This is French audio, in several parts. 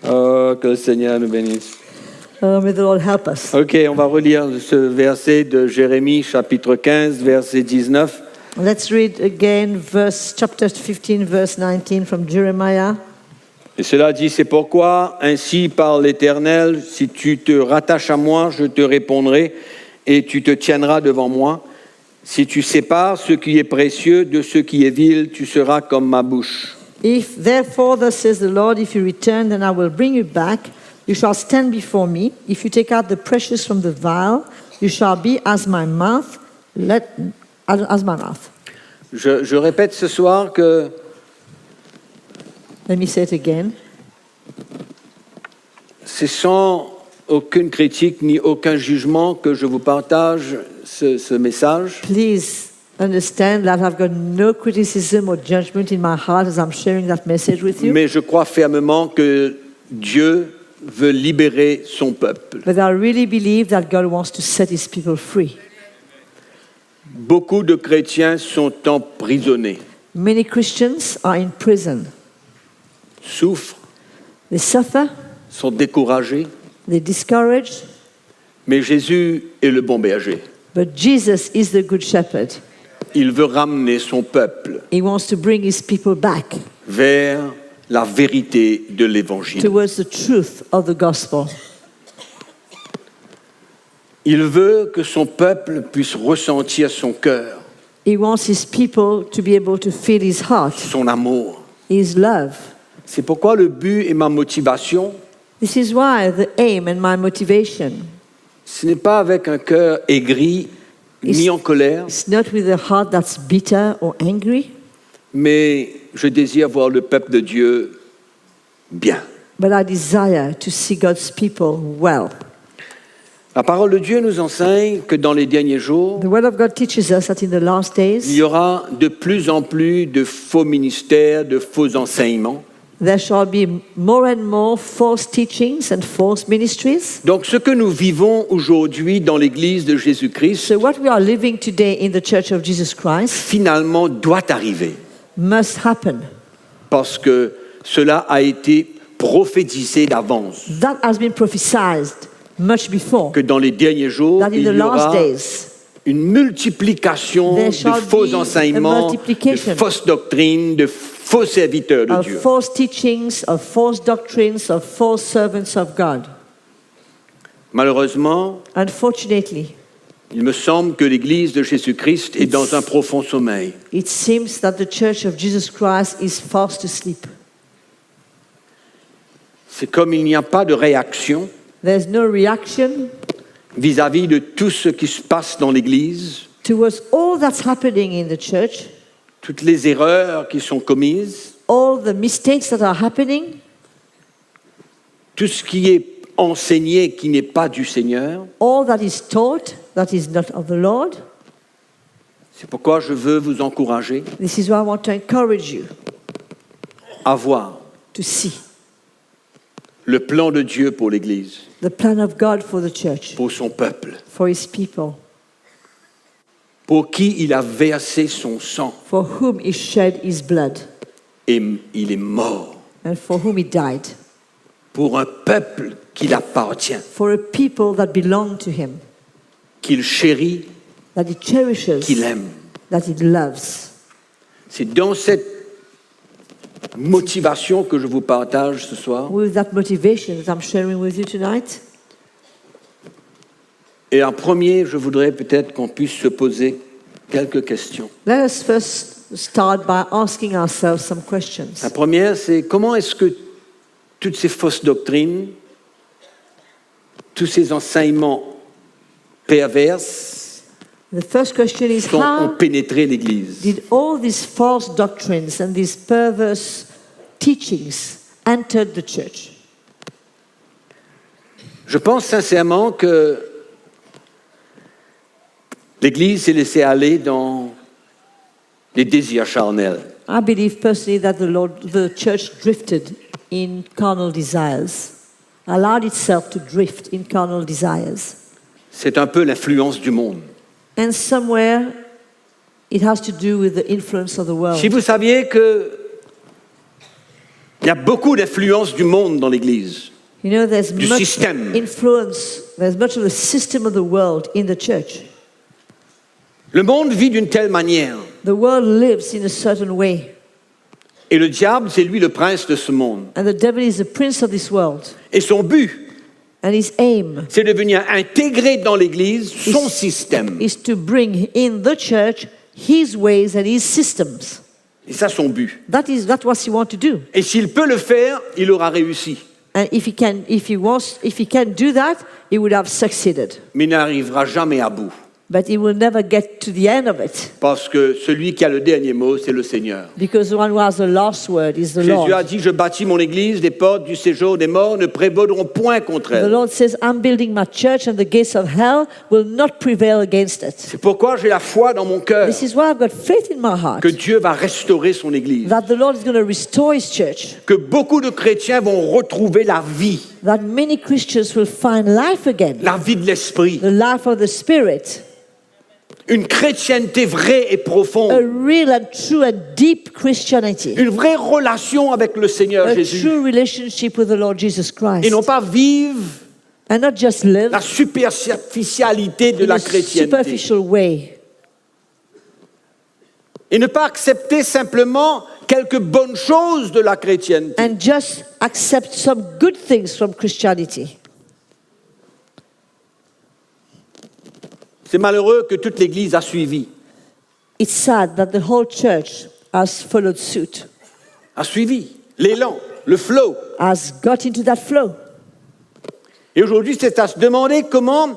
Oh, que le Seigneur nous bénisse. May the Lord help us. Ok, on va relire ce verset de Jérémie, chapitre 15, verset 19. Let's read again chapter 15, verse 19 from Jeremiah. Et cela dit, c'est pourquoi, ainsi parle l'Éternel, si tu te rattaches à moi, je te répondrai et tu te tiendras devant moi. Si tu sépares ce qui est précieux de ce qui est vil, tu seras comme ma bouche. If therefore, thus says the Lord, if you return, then I will bring you back. You shall stand before me. If you take out the precious from the vial, you shall be as my mouth. As my mouth. Je répète ce soir que Let me say it again. c'est sans aucune critique ni aucun jugement que je vous partage ce message. Please understand that I've got no criticism or judgment in my heart as I'm sharing that message with you. Mais je crois fermement que Dieu veut libérer son peuple. But I really believe that God wants to set his people free. Beaucoup de chrétiens sont emprisonnés, Many Christians are in prison. souffrent, They suffer, sont découragés, they're discouraged, mais Jésus est le bon berger. but Jesus is the good shepherd. Il veut ramener son peuple He wants to bring his people back vers la vérité de l'Évangile. towards the truth of the gospel. Il veut que son peuple puisse ressentir son cœur, He wants his people to be able to feel his heart, son amour. his love. C'est pourquoi le but et ma motivation, This is why the aim and my motivation ce n'est pas avec un cœur aigri ni en colère, is not with a heart that's bitter or angry, mais je désire voir le peuple de Dieu bien. but I desire to see God's people well. La parole de Dieu nous enseigne que dans les derniers jours, The Word of God teaches us that in the last il days y aura de plus en plus de faux ministères, de faux enseignements. there shall be more and more false teachings and false ministries. Donc ce que nous vivons aujourd'hui dans l'Église de Jésus-Christ, So what we are living today in the Church of Jesus Christ finalement doit arriver, must happen. parce que cela a été prophétisé d'avance, That has been prophesied much before. que dans les derniers jours, That in il the y last aura days une multiplication there de shall faux be a enseignements, de multiplication fausses doctrines, de faux serviteurs de of Dieu. false teachings, of false doctrines, of false servants of God. Malheureusement, Unfortunately, il me semble que l'Église de Jésus-Christ est dans un profond sommeil. it seems that the Church of Jesus Christ is fast asleep. C'est comme il n'y a pas de réaction There's no reaction vis-à-vis de tout ce qui se passe dans l'Église, towards all that's happening in the church, toutes les erreurs qui sont commises, all the mistakes that are happening, tout ce qui est enseigné qui n'est pas du Seigneur. all that is taught that is not of the Lord. C'est pourquoi je veux vous encourager This is why I want to encourage you à voir to see le plan de Dieu pour l'Église, the plan of God for the church, pour son peuple, for his people, pour qui il a versé son sang for whom he shed his blood et il est mort, and for whom he died, pour un peuple qui l'appartient, for a people that belong to him, qu'il chérit, that he cherishes, qu'il aime. that he loves. C'est dans cette motivation que je vous partage ce soir. With that motivation that I'm sharing with you tonight, Et en premier, je voudrais peut-être qu'on puisse se poser quelques questions. let us first start by asking ourselves some questions. La première, c'est comment est-ce que toutes ces fausses doctrines, tous ces enseignements perverses The first question is ont how pénétré l'Église? did all these false doctrines and these perverse teachings enter the church? Je pense sincèrement que l'Église s'est laissée aller dans les désirs charnels. I believe personally that the church drifted in carnal desires, allowed itself to drift in carnal desires. C'est un peu l'influence du monde. And somewhere it has to do with the influence of the world. Si vous saviez que Il y a beaucoup d'influence du monde dans l'Église. You know, there's Du much système. influence, there's much of the system of the world in the church. Le monde vit d'une telle manière. The world lives in a certain way, Et le diable, c'est lui le prince de ce monde. and the devil is the prince of this world. Et son but, And his aim c'est de venir intégrer dans l'Église son système. is to bring in the church his ways and his systems. Et ça, son but. That's what he wants to do. Et s'il peut le faire, il aura réussi. And if he can do that, he would have succeeded. Mais il n'arrivera jamais à bout. But he will never get to the end of it, Parce que celui qui a le dernier mot, c'est le Seigneur. because the one who has the last word is the Jésus a Lord. dit, je bâtis mon Église, les portes du séjour des morts ne prévaudront point contre The elle. Lord says, I'm building my church and the gates of hell will not prevail against it. C'est pourquoi j'ai la foi dans mon cœur This is why I've got faith in my heart que Dieu va restaurer son Église. that the Lord is going to restore his church, Que beaucoup de chrétiens vont retrouver la vie that many Christians will find life again, de l'esprit. the life of the Spirit, Une chrétienté vraie et a profonde. real and true and deep Christianity, Une vraie relation avec le Seigneur a Jésus. true relationship with the Lord Jesus Christ, Et non pas vivre and not just live la superficialité de in la a chrétienté. superficial way, Et ne pas accepter simplement quelques bonnes choses de la chrétienté. and just accept some good things from Christianity. C'est malheureux que toute l'Église a suivi. It's sad that the whole church has followed suit, A suivi l'élan, le flow. has got into that flow. Et aujourd'hui, c'est à se demander comment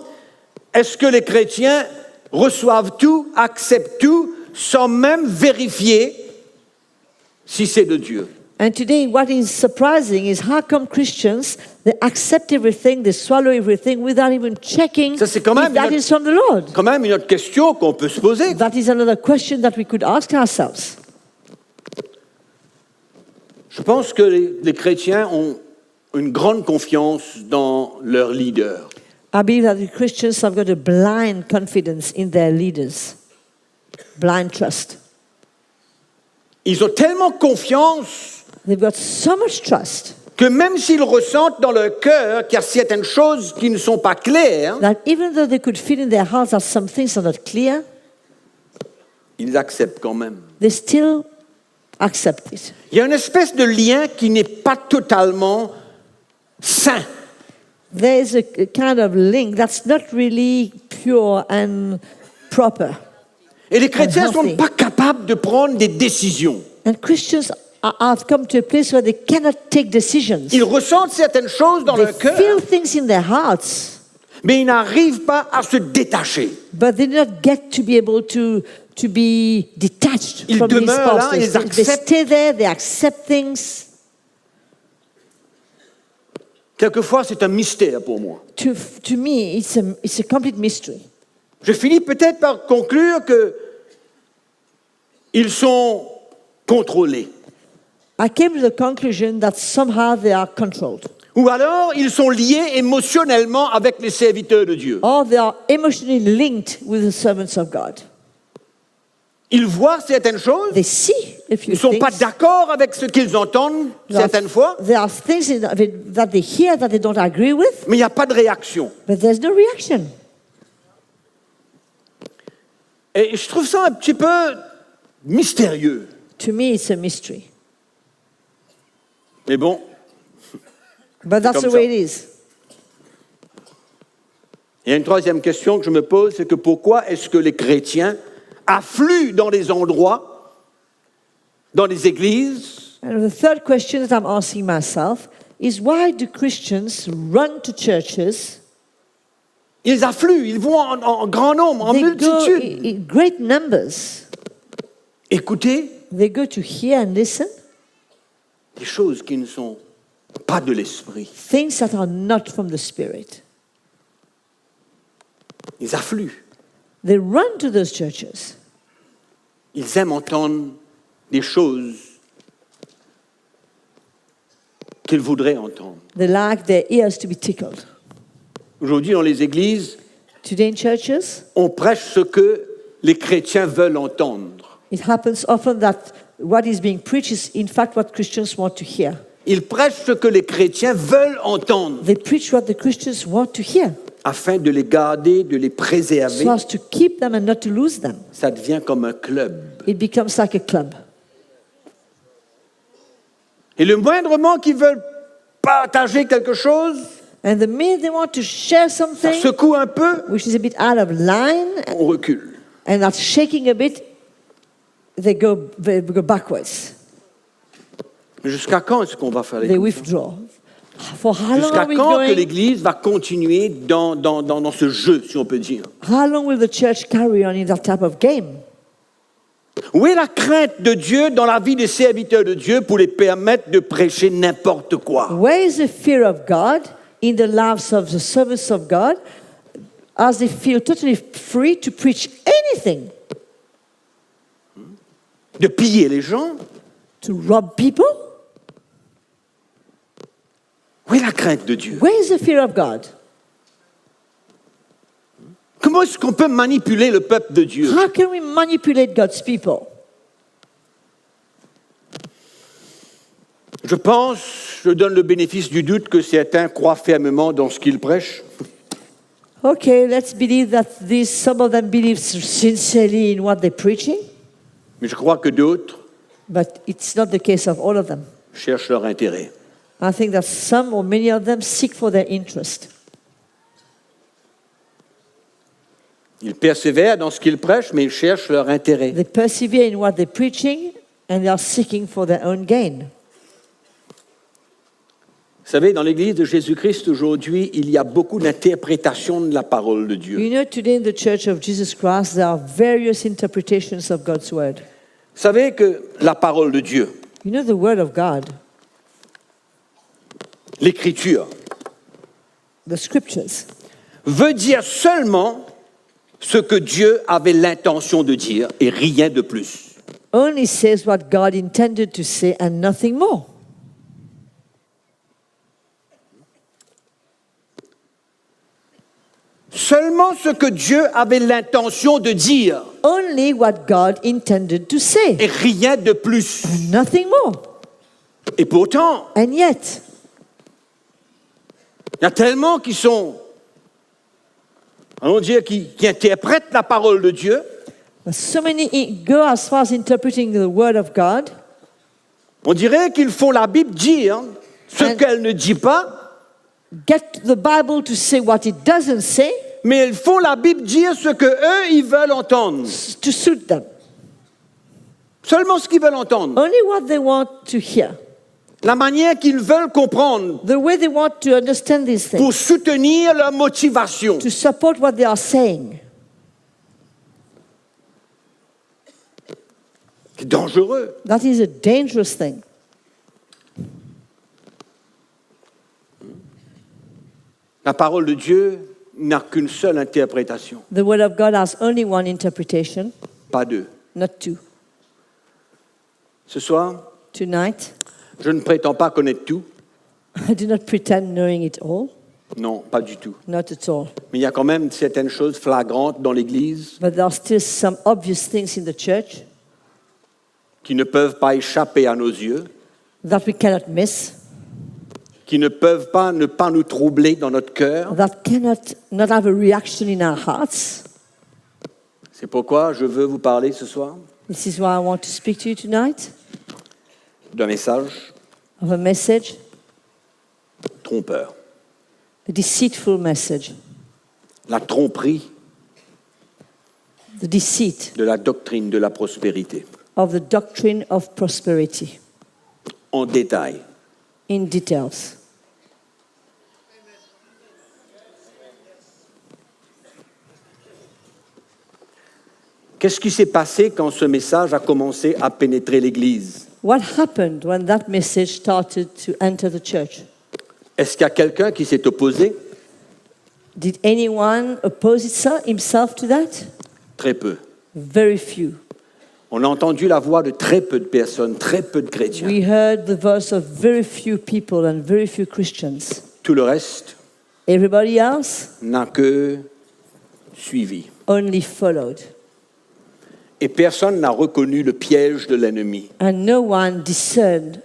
est-ce que les chrétiens reçoivent tout, acceptent tout, sans même vérifier si c'est de Dieu. And today, what is surprising is how come Christians, they accept everything, they swallow everything without even checking Ça, c'est quand même if that une- is from the Lord. Quand même une autre question qu'on peut se poser. That is another question that we could ask ourselves. Je pense que les chrétiens ont une grande confiance dans leur leader. I believe that the Christians have got a blind confidence in their leaders, blind trust. Ils ont tellement confiance They've got so much trust que même s'ils ressentent dans leur cœur qu'il y a certaines choses qui ne sont pas claires, that even though they could feel in their hearts that some things are not clear, ils acceptent quand même. they still accept it. Il y a une espèce de lien qui n'est pas totalement sain. There's a kind of link that's not really pure and proper. Et les chrétiens ne sont Unhealthy. pas capables de prendre des décisions. And Christians have come to a place where they cannot take decisions. Ils ressentent certaines choses dans They leur cœur, feel things in their hearts, mais ils n'arrivent pas à se détacher. but they do not get to be able to be detached Ils from these demeurent là, thoughts. ils They acceptent. stay there, they accept things. Quelquefois, c'est un mystère pour moi. To me, it's a complete mystery. Je finis peut-être par conclure que ils sont contrôlés. I came to the conclusion that somehow they are controlled, Ou alors, ils sont liés émotionnellement avec les serviteurs de Dieu. or they are emotionally linked with the servants of God. Ils voient certaines choses, They see a few ils ne sont things. pas d'accord avec ce qu'ils entendent certaines fois, There are things that they hear that they don't agree with, mais il n'y a pas de réaction. but there's no reaction. Et je trouve ça un petit peu mystérieux. To me, it's a mystery. Mais bon, But that's comme the way ça. it is. il y a une troisième question que je me pose, c'est que pourquoi est-ce que les chrétiens affluent dans des endroits, dans des églises, And the third question that I'm asking myself is why do Christians run to churches? ils affluent, ils vont en grand nombre, en They go multitude. in great numbers. Écoutez They go to hear and listen des choses qui ne sont pas de l'esprit. things that are not from the Spirit. Ils affluent. They run to those churches. Ils aiment entendre des choses qu'ils voudraient entendre. They like their ears to be tickled. Aujourd'hui, dans les églises, Today in churches, on prêche ce que les chrétiens veulent entendre. it happens often that what is being preached is in fact what Christians want to hear. ils prêchent ce que les chrétiens veulent entendre, They preach what the Christians want to hear, afin de les garder, de les préserver. so as to keep them and not to lose them. Ça devient comme un club. It becomes like a club. Et le moindrement qu'ils veulent partager quelque chose, And the minute they want to share ça something, secoue un peu, which is a bit out of line, on recule. and that's shaking a bit, they go backwards. Mais jusqu'à quand est-ce qu'on va faire les They choses? withdraw. For how long Jusqu'à are we quand que going? l'Église va continuer dans ce jeu, si on peut dire? How long will the church carry on in that type of game? Où est la crainte de Dieu dans la vie des serviteurs de Dieu pour les permettre de prêcher n'importe quoi? Where is the fear of God in the lives of the servants of God as they feel totally free to preach anything? De piller les gens? To rob people? Où est la crainte de Dieu? Where is the fear of God? Comment est-ce qu'on peut manipuler le peuple de Dieu? How can we manipulate God's people? Je pense, je donne le bénéfice du doute que certains croient fermement dans ce qu'ils prêchent. Okay, let's believe that some of them believe sincerely in what they're preaching, Mais je crois que d'autres but it's not the case of all of them. cherchent leur intérêt. I think that some or many of them seek for their interest. Ils persévèrent dans ce qu'ils prêchent, mais ils cherchent leur intérêt. They persevere in what they're preaching and they are seeking for their own gain. Vous savez, dans l'Église de Jésus-Christ aujourd'hui, il y a beaucoup d'interprétations de la parole de Dieu. You know, today in the Church of Jesus Christ, there are various interpretations of God's Word. Vous savez que la parole de Dieu, You know, the Word of God, l'Écriture, the Scriptures, veut dire seulement ce que Dieu avait l'intention de dire et rien de plus. only says what God intended to say and nothing more. Seulement ce que Dieu avait l'intention de dire Only what God intended to say, et rien de plus. nothing more. Et pourtant, And yet, il y a tellement qui sont, allons dire, qui interprètent la parole de Dieu. so many go as far as interpreting the Word of God, On dirait qu'ils font la Bible dire ce And- qu'elle ne dit pas, get the Bible to say what it doesn't say mais ils font la Bible dire ce que eux ils veulent entendre. to suit them. Seulement ce qu'ils veulent entendre. Only what they want to hear, La manière qu'ils veulent comprendre the way they want to understand these things, pour soutenir leur motivation. to support what they are saying. C'est dangereux. That is a dangerous thing. La parole de Dieu n'a qu'une seule interprétation, The Word of God has only one interpretation, pas deux. not two. Ce soir, Tonight, je ne prétends pas connaître tout. I do not pretend knowing it all, Non, pas du tout. not at all. Mais il y a quand même certaines choses flagrantes dans l'Église But there are still some obvious things in the church qui ne peuvent pas échapper à nos yeux, that we cannot miss, qui ne peuvent pas ne pas nous troubler dans notre cœur. that cannot not have a reaction in our hearts. C'est pourquoi je veux vous parler ce soir This is why I want to speak to you tonight d'un message of a message, trompeur. a deceitful message, La tromperie the deceit de la doctrine de la prospérité. of the doctrine of prosperity En détail. in details. Qu'est-ce qui s'est passé quand ce message a commencé à pénétrer l'Église? What happened when that message started to enter the church? Est-ce qu'il y a quelqu'un qui s'est opposé? Did anyone oppose himself to that? Très peu. Very few. On a entendu la voix de très peu de personnes, très peu de chrétiens. We heard the voice of very few people and very few Christians. Tout le reste Everybody else n'a que suivi. only followed. Et personne n'a reconnu le piège de l'ennemi. And no one discerned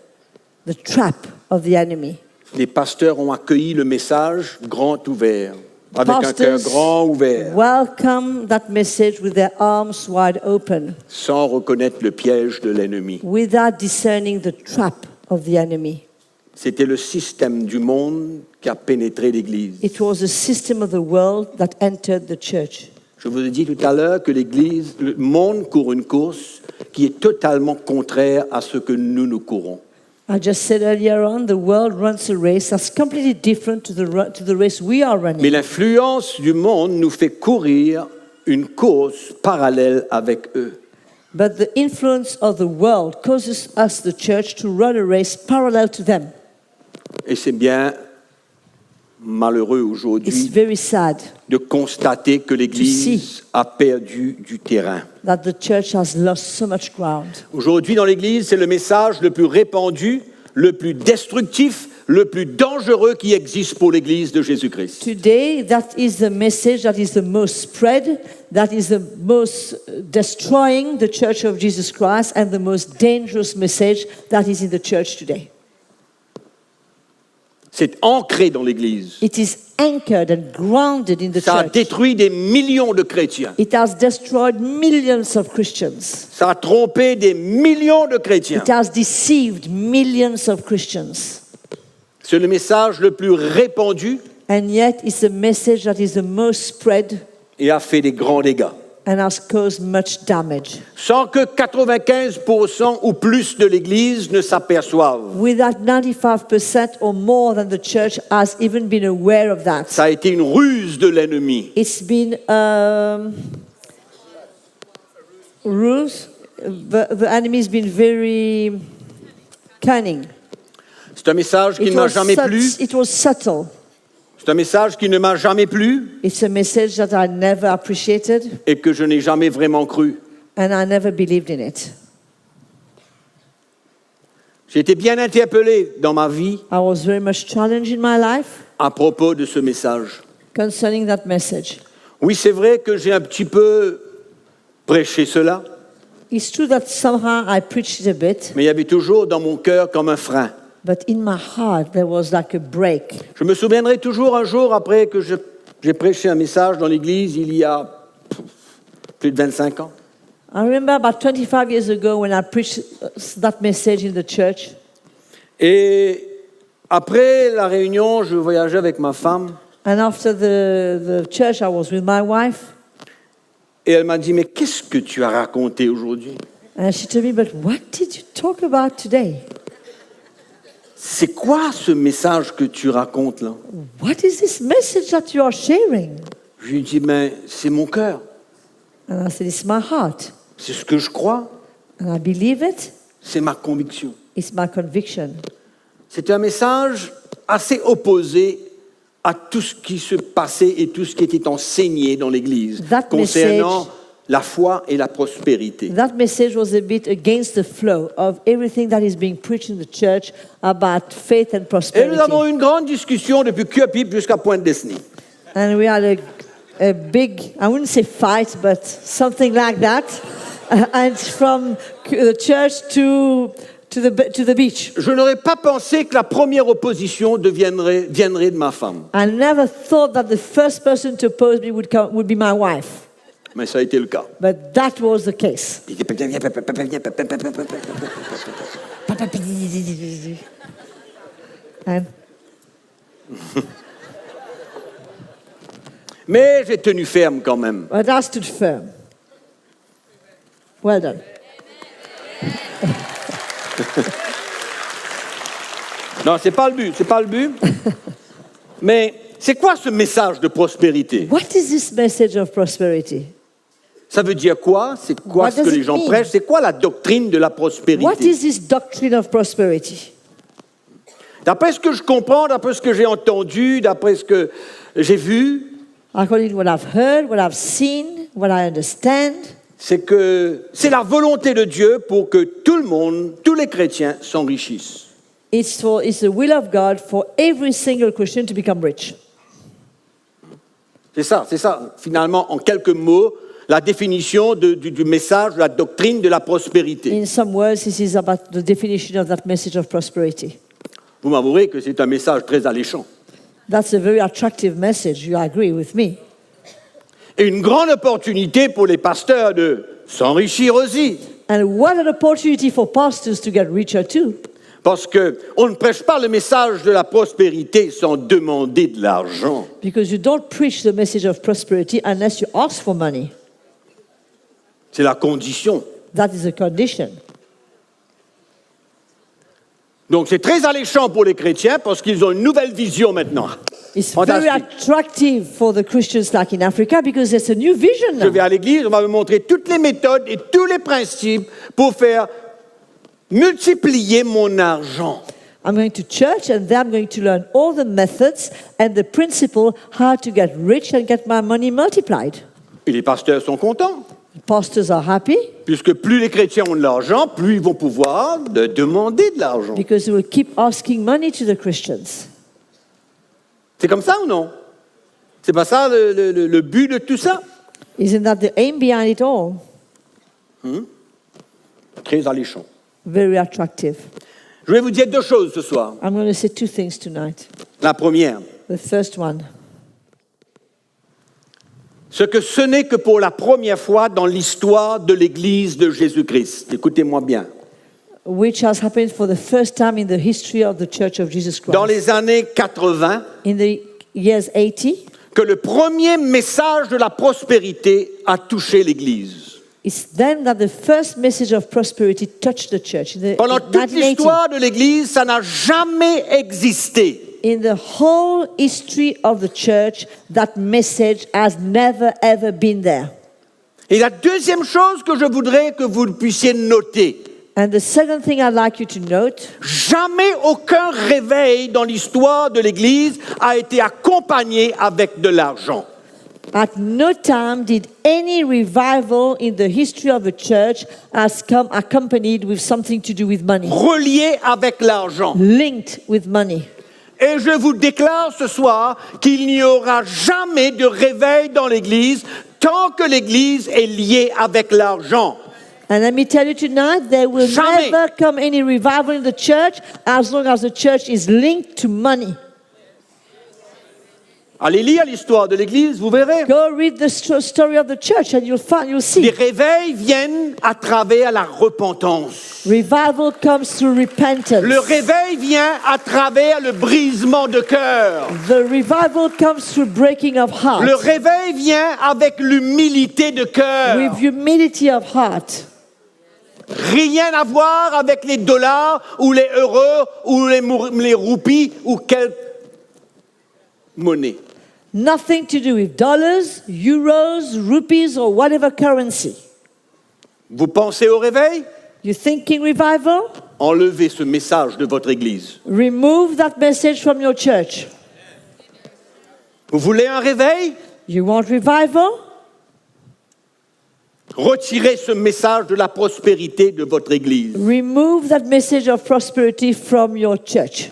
the trap of the enemy. Les pasteurs ont accueilli le message grand ouvert, avec un cœur Pastors grand ouvert, welcome that message with their arms wide open, sans reconnaître le piège de l'ennemi. without discerning the trap of the enemy. C'était le système du monde qui a pénétré l'Église. It was the system of the world that entered the church. Je vous ai dit tout à l'heure que l'Église, le monde court une course qui est totalement contraire à ce que nous courons. I just said earlier on, the world runs a race that's completely different to the race we are Mais running. l'influence du monde nous fait courir une course parallèle avec eux. But the influence of the world causes us, the church, to run a race parallel to them. Et c'est bien malheureux It's aujourd'hui very sad de constater que l'Église a perdu du terrain. that the church has lost so much ground. Aujourd'hui, dans l'Église, c'est le message le plus répandu, le plus destructif, le plus dangereux qui existe pour l'Église de Jésus-Christ. Today, that is the message that is the most spread, that is the most destroying the church of Jesus Christ, and the most dangerous message that is in the church today. C'est ancré dans l'Église. It is anchored and grounded in the Ça a church. détruit des millions de chrétiens. It has destroyed millions of Christians. Ça a trompé des millions de chrétiens. It has deceived millions of Christians. C'est le message le plus répandu And yet, it's a message that is the most spread et a fait des grands dégâts. and has caused much damage. Sans que 95% ou plus de l'Église ne s'aperçoivent. Without 95% or more than the church has even been aware of that. Ça a été une ruse de l'ennemi. It's been rules. The enemy's been very cunning. C'est un message qui ne m'a jamais plu. It was subtle. C'est un message qui ne m'a jamais plu It's a message that I never appreciated et que je n'ai jamais vraiment cru. and I never believed in it. J'ai été bien interpellé dans ma vie I was very much challenged in my life à propos de ce message. concerning that message. Oui, c'est vrai que j'ai un petit peu prêché cela, It's true that somehow I preached it a bit, mais il y avait toujours dans mon cœur comme un frein. but in my heart there was like a break. Je me souviendrai toujours un jour après que j'ai prêché un message dans l'église il y a plus de 25 ans. I remember about 25 years ago when I preached that message in the church. Et après la réunion, je voyageais avec ma femme And after the church, I was with my wife. et elle m'a dit, mais qu'est-ce que tu as raconté aujourd'hui? And she told me, but what did you talk about today? C'est quoi ce message que tu racontes là? What is this message that you are sharing? Je lui ai dit, mais c'est mon cœur, And I said, it's my heart. c'est ce que je crois, And I believe it. c'est ma conviction. It's my conviction. C'est un message assez opposé à tout ce qui se passait et tout ce qui était enseigné dans l'Église That concernant message- la foi et la prospérité. That message was a bit against the flow of everything that is being preached in the church about faith and Et prosperity. nous avons eu une grande discussion depuis Cuepipe jusqu'à Pointe-Desney. And we had a big, I wouldn't say fight, but something like that. And from the church to the beach. Je n'aurais pas pensé que la première opposition viendrait de ma femme. I never thought that the first person to oppose me would be my wife. Mais ça a été le cas. But that was the case. And Mais j'ai tenu ferme quand même. but I stood firm. Well done. Non, c'est pas le but. Mais c'est quoi ce message de prospérité? What is this message of prosperity? Ça veut dire quoi? C'est quoi What ce que does les it gens mean? prêchent? C'est quoi la doctrine de la What prospérité? is this doctrine of prosperity? D'après ce que je comprends, d'après ce que j'ai entendu, d'après ce que j'ai vu, According to what I've heard, what I've seen, what I understand, c'est que c'est la volonté de Dieu pour que tout le monde, tous les chrétiens s'enrichissent. it's the will of God for every single Christian to become rich. C'est ça, finalement, en quelques mots, la définition du message, de la doctrine de la prospérité. In some words, this is about the definition of that message of prosperity. Vous m'avouerez que c'est un message très alléchant. That's a very attractive message. You agree with me? Et une grande opportunité pour les pasteurs de s'enrichir aussi. And what an opportunity for pastors to get richer too. Parce qu'on ne prêche pas le message de la prospérité sans demander de l'argent. Because you don't preach the message of prosperity unless you ask for money. C'est la condition. That is a condition. Donc c'est très alléchant pour les chrétiens parce qu'ils ont une nouvelle vision maintenant. It's very attractive for the Christians like in Africa because there's a new vision Je now. vais à l'église, on va me montrer toutes les méthodes et tous les principes pour faire multiplier mon argent. I'm going to church and there I'm going to learn all the methods and the principle how to get rich and get my money multiplied. Et les pasteurs sont contents. Pastors are happy Puisque plus les chrétiens ont de l'argent, plus ils vont pouvoir demander de l'argent. because they will keep asking money to the Christians. C'est comme ça ou non? C'est pas ça le but de tout ça? Isn't that the aim behind it all? Très alléchant. Very attractive. Je vais vous dire deux choses ce soir. I'm going to say two things tonight. La première, The first one, ce que ce n'est que pour la première fois dans l'histoire de l'Église de Jésus-Christ. Écoutez-moi bien. which has happened for the first time in the history of the Church of Jesus Christ. Dans les années 80, In the years 80, que le premier message de la prospérité a touché l'Église. it's then that the first message of prosperity touched the church. In Pendant toute 1980, l'histoire de l'Église, ça n'a jamais existé. in the whole history of the church, that message has never ever been there. Et la deuxième chose que je voudrais que vous puissiez noter, And the second thing I'd like you to note, jamais aucun réveil dans l'histoire de l'Église a été accompagné avec de l'argent. at no time did any revival in the history of the church has come accompanied with something to do with money, Relié avec l'argent. linked with money. Et je vous déclare ce soir qu'il n'y aura jamais de réveil dans l'Église tant que l'Église est liée avec l'argent. And let me tell you tonight, there will Jamais. never come any revival in the church as long as the church is linked to money. Allez lire l'histoire de l'Église, vous verrez. Go read the story of the church and you'll Les see. réveils viennent à travers la repentance. Revival comes through repentance. Le réveil vient à travers le brisement de cœur. The revival comes through breaking of heart. Le réveil vient avec l'humilité de cœur. With humility of heart. Rien à voir avec les dollars ou les euros ou les roupies ou quelle monnaie. Nothing to do with dollars, euros, rupees, or whatever currency. Vous pensez au réveil? You thinking revival? Enlevez ce message de votre Église. Remove that message from your church. Vous voulez un réveil? You want revival? Retirez ce message de la prospérité de votre Église. Remove that message of prosperity from your church.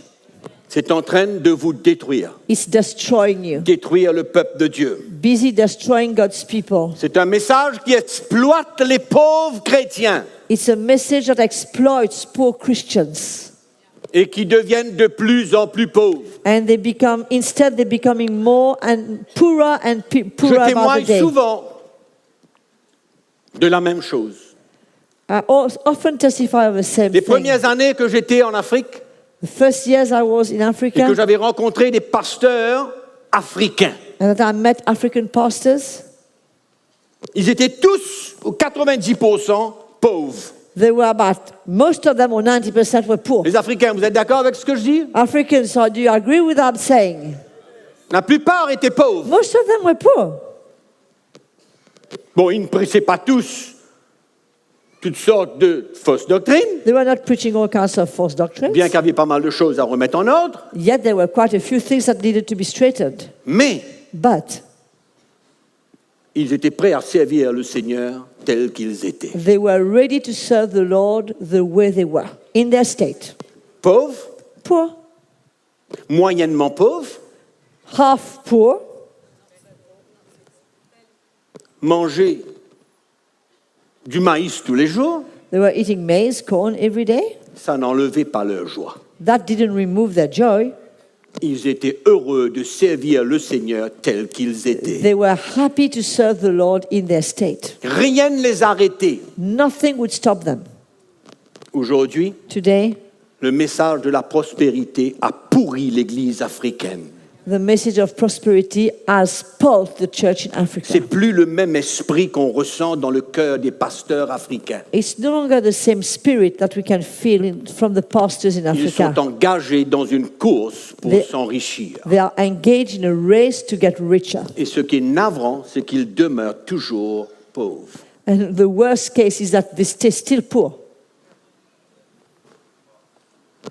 C'est en train de vous détruire. It's destroying you. Détruire le peuple de Dieu. Busy destroying God's people. C'est un message qui exploite les pauvres chrétiens It's a message that exploits poor Christians. et qui deviennent de plus en plus pauvres. And instead they're becoming more and poorer Je about the témoigne day. souvent de la même chose. I often testify of the same Les thing. premières années que j'étais en Afrique The first years I was in et Africa que j'avais rencontré des pasteurs africains, and that I met African pastors, ils étaient tous, ou 90%, pauvres. most of them, or 90%, were poor. Les Africains, vous êtes d'accord avec ce que je dis? Africans, so do you agree with what I'm saying? La plupart étaient pauvres. Most of them were poor. Bon, ils ne prêchaient pas tous toutes sortes de fausses doctrines, They were not preaching all kinds of false doctrines. bien qu'il y avait pas mal de choses à remettre en ordre, Yet there were quite a few things that needed to be straightened. mais But ils étaient prêts à servir le Seigneur tel qu'ils étaient. they were ready to serve the Lord the way they were, in their state. Pauvres, Poor, moyennement pauvres, half poor, manger du maïs tous les jours, they were eating maize, corn every day. ça n'enlevait pas leur joie. That didn't remove their joy. Ils étaient heureux de servir le Seigneur tel qu'ils étaient. They were happy to serve the Lord in their state. Rien ne les arrêtait. Nothing would stop them. Aujourd'hui, Today, le message de la prospérité a pourri l'Église africaine. the message of prosperity has spoiled the church in Africa. C'est plus le même esprit qu'on ressent dans le cœur des pasteurs africains. It's no longer the same spirit that we can feel from the pastors in Ils Africa. sont engagés dans une course pour s'enrichir. They are engaged in a race to get richer. Et ce qui est navrant, c'est qu'ils demeurent toujours pauvres. And the worst case is that they stay still poor.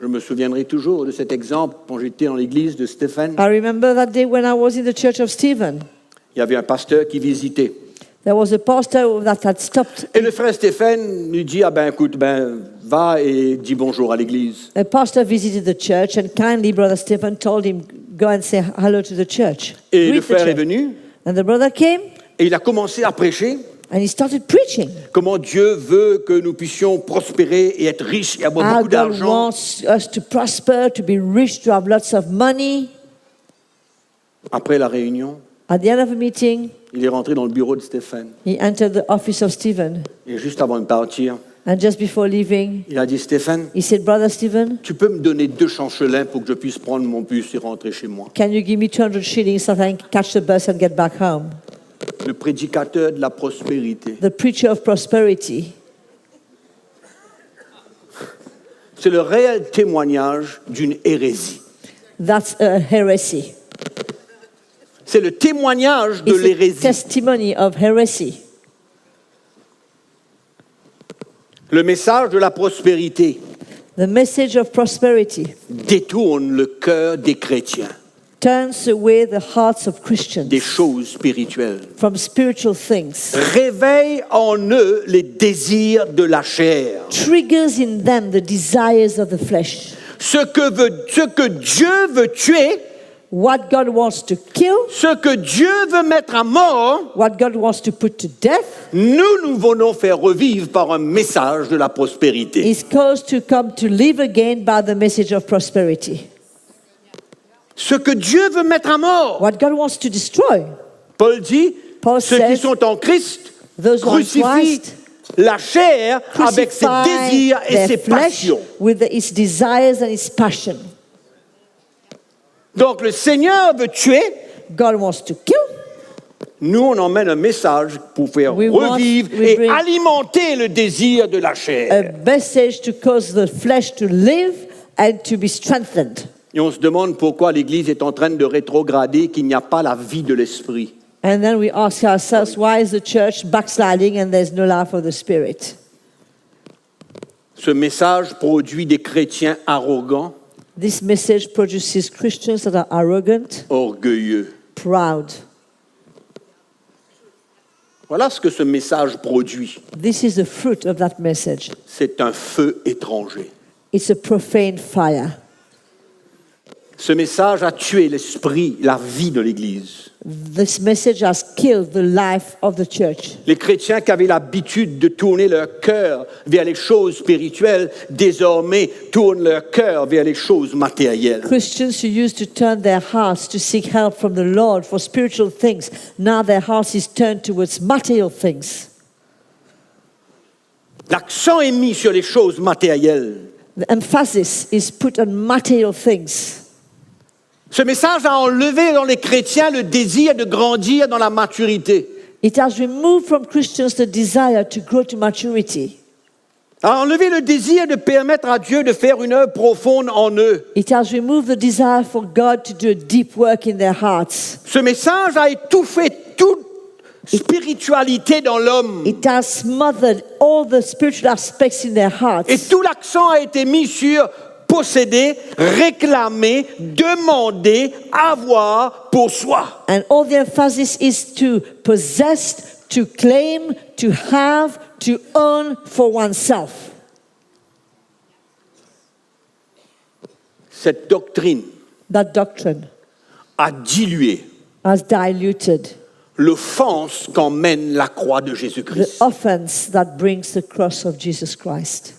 Je me souviendrai toujours de cet exemple quand j'étais dans l'église de Stéphane. I remember that day when I was in the church of Stephen. Il y avait un pasteur qui visitait. There was a pastor that had stopped. Et le frère Stéphane lui dit, écoute, va et dis bonjour à l'église. A pastor visited the church and kindly Brother Stephen told him, go and say hello to the church. Et le Greet the frère est church. venu And the brother came et il a commencé à prêcher and he started preaching. comment Dieu veut que nous puissions prospérer et être riches et avoir How beaucoup God d'argent. wants us to prosper, to be rich, to have lots of money. Après la réunion, At the end of a meeting, il est rentré dans le bureau de Stéphane. he entered the office of Stephen. Et juste avant de partir, And just before leaving, il a dit, Stéphane, he said, Brother Stephen, tu peux me donner 2 chanchelins pour que je puisse prendre mon bus et rentrer chez moi. can you give me 200 shillings so that I can catch the bus and get back home? Le prédicateur de la prospérité. The preacher of prosperity. C'est le réel témoignage d'une hérésie. That's a heresy. C'est le témoignage de It's a l'hérésie. testimony of heresy. Le message de la prospérité The message of prosperity détourne le cœur des chrétiens turns away the hearts of Christians des choses spirituelles. from spiritual things, Réveille en eux les désirs de la chair. triggers in them the desires of the flesh. Ce que Dieu veut tuer, What God wants to kill, ce que Dieu veut mettre à mort, what God wants to put to death, nous venons faire revivre par un message de la prospérité. is caused to come to live again by the message of prosperity. Ce que Dieu veut mettre à mort. What God wants to destroy, Paul dit, Paul ceux qui says, sont en Christ those who are in crucifient Christ la chair avec ses crucify désirs et their ses flesh passions. with its desires and its passion. Donc le Seigneur veut tuer, God wants to kill. nous on emmène un message pour faire We revivre we et bring alimenter le désir de la chair. A message to cause the flesh to live and to be strengthened. Et on se demande pourquoi l'Église est en train de rétrograder, qu'il n'y a pas la vie de l'esprit. And then we ask ourselves, why is the church backsliding and there's no life of the Spirit? Ce message produit des chrétiens arrogants, This message produces Christians that are arrogant, orgueilleux. proud. Voilà ce que ce message produit. This is the fruit of that message. C'est un feu étranger. It's a profane fire. Ce message a tué l'esprit, la vie de l'Église. This message has killed the life of the church. Les chrétiens qui avaient l'habitude de tourner leur cœur vers les choses spirituelles, désormais tournent leur cœur vers les choses matérielles. Christians who used to turn their hearts to seek help from the Lord for spiritual things, now their hearts is turned towards material things. L'accent est mis sur les choses matérielles. The emphasis is put on material things. Ce message a enlevé dans les chrétiens le désir de grandir dans la maturité. It has removed from Christians the desire to grow to maturity. A enlevé le désir de permettre à Dieu de faire une œuvre profonde en eux. It has removed the desire for God to do a deep work in their hearts. Ce message a étouffé toute spiritualité dans l'homme. It has smothered all the spiritual aspects in their hearts. Et tout l'accent a été mis sur posséder, réclamer, demander, avoir pour soi. And all the emphasis is to possess, to claim, to have, to own for oneself. Cette doctrine That doctrine a dilué has diluted l'offense qu'emmène la croix de the Jésus-Christ. offense that brings the cross of Jesus Christ.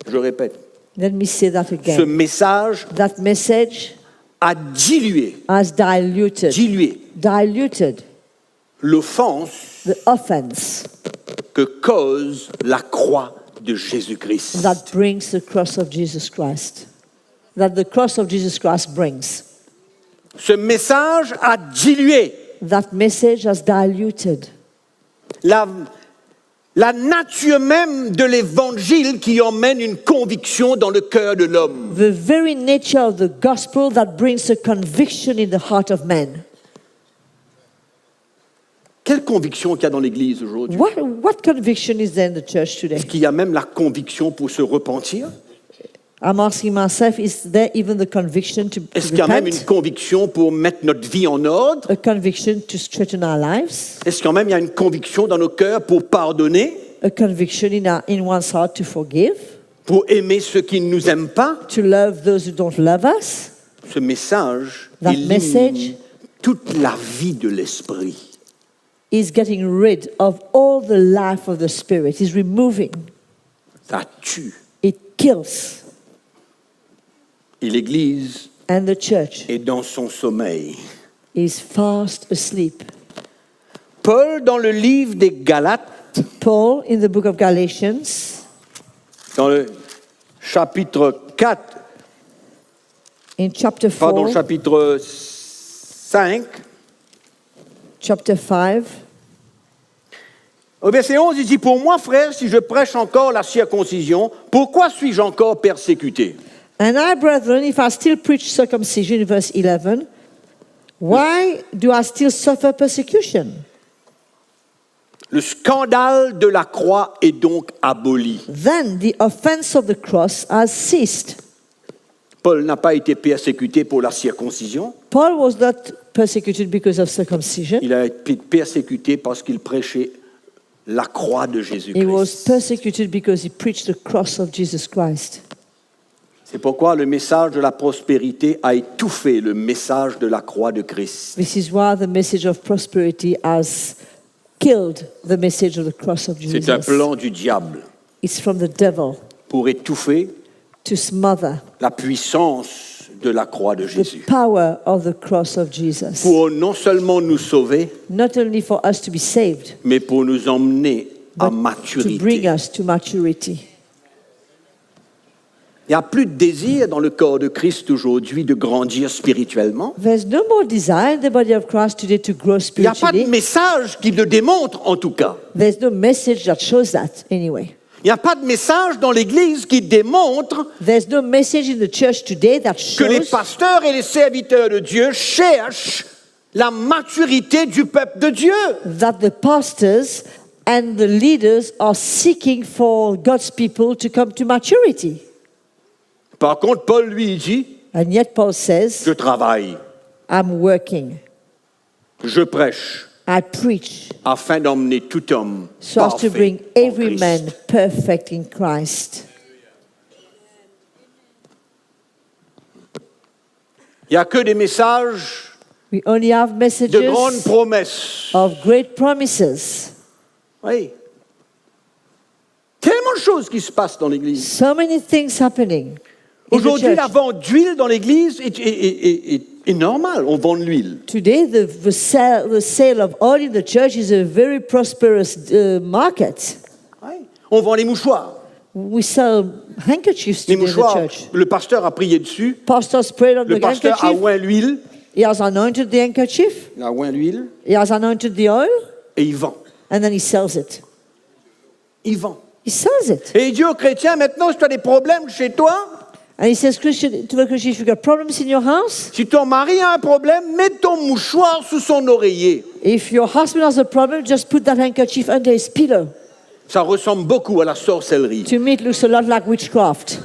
Je répète, Let me say that Ce again. message That message a dilué has diluted l'offense the offense que cause la croix de Jésus-Christ. that brings the cross of Jesus Christ. That the cross of Jesus Christ brings. Ce message a dilué That message has diluted la nature même de l'évangile qui emmène une conviction dans le cœur de l'homme. the very nature of the gospel that brings a conviction in the heart of man. Quelle conviction qu'il y a dans l'Église aujourd'hui? What conviction is there in the church today? Est-ce qu'il y a même la conviction pour se repentir? I'm asking myself, is there even the conviction to Est-ce qu'il y a même une repent? conviction pour mettre notre vie en ordre? A conviction to straighten our lives? Est-ce qu'il y a même une conviction dans nos cœurs pour pardonner? A conviction in one's heart to forgive? Pour aimer ceux qui ne nous aiment pas? To love those who don't love us? Ce message That élimine message toute la vie de l'esprit. Is getting rid of all the life of the Spirit. Is removing. Ça tue. It kills. Et l'Église And the church est dans son sommeil. is fast asleep. Paul, dans le livre des Galates, Paul, in the book of Galatians, dans le chapitre 4, in chapter 4, pardon, chapitre 5, chapter 5, au verset 11, il dit « Pour moi, frère, si je prêche encore la circoncision, pourquoi suis-je encore persécuté ?» and I, brethren, if I still preach circumcision, verse 11, why do I still suffer persecution? Le scandale de la croix est donc aboli. Then the offense of the cross has ceased. Paul n'a pas été persécuté pour la circoncision, Paul was not persecuted because of circumcision. il a été persécuté parce qu'il prêchait la croix de He was Jésus-Christ. persecuted because he preached the cross of Jesus Christ. C'est pourquoi le message de la prospérité a étouffé le message de la croix de Christ. This is why the message of prosperity has killed the message of the cross of C'est un Jesus. plan du diable It's from the devil pour étouffer to smother la puissance de la croix de the Jésus. power of the cross of Jesus. Pour non seulement nous sauver, Not only for us to be saved, mais pour nous emmener à but to bring maturité. us to maturity. Il n'y a plus de désir dans le corps de Christ aujourd'hui de grandir spirituellement. There's no more desire in the body of Christ today to grow Il n'y a pas de spiritually. message qui le démontre en tout cas. There's no message that shows that anyway. Il n'y a pas de message dans l'Église qui démontre There's no message in the church today that que les shows pasteurs et les serviteurs de Dieu cherchent la maturité du peuple de Dieu. that the pastors and the leaders are seeking for God's people to come to maturity. Par contre, Paul lui dit, And yet Paul says, je travaille, I'm working, je prêche, I preach, afin d'emmener tout homme so as to parfait bring en every Christ. man perfect in Christ. Il n'y a que des messages We only have de messages grandes promesses. of great promises. Oui. Tellement de choses qui se passent dans l'Église. So many things happening in the Aujourd'hui, la church. vente d'huile dans l'Église est normale. On vend de l'huile. Today, the sale of oil in the church is a very prosperous market. Oui. On vend les mouchoirs. We sell handkerchiefs Les today in the mouchoirs, church. le pasteur a prié dessus. Pastor sprayed on Le the pasteur a handkerchief. oint l'huile. He has anointed the handkerchief. Il a oint l'huile He has anointed the oil. et il vend. And then he sells it. Il vend. He sells it. Et il dit aux chrétiens, maintenant, si tu as des problèmes chez toi, And he says, Christian, to the Christian, if you got problems in your house, si ton mari a un problème, mets ton mouchoir sous son oreiller. if your husband has a problem, just put that handkerchief under his pillow. Ça ressemble beaucoup à la sorcellerie. To me, it looks a lot like witchcraft.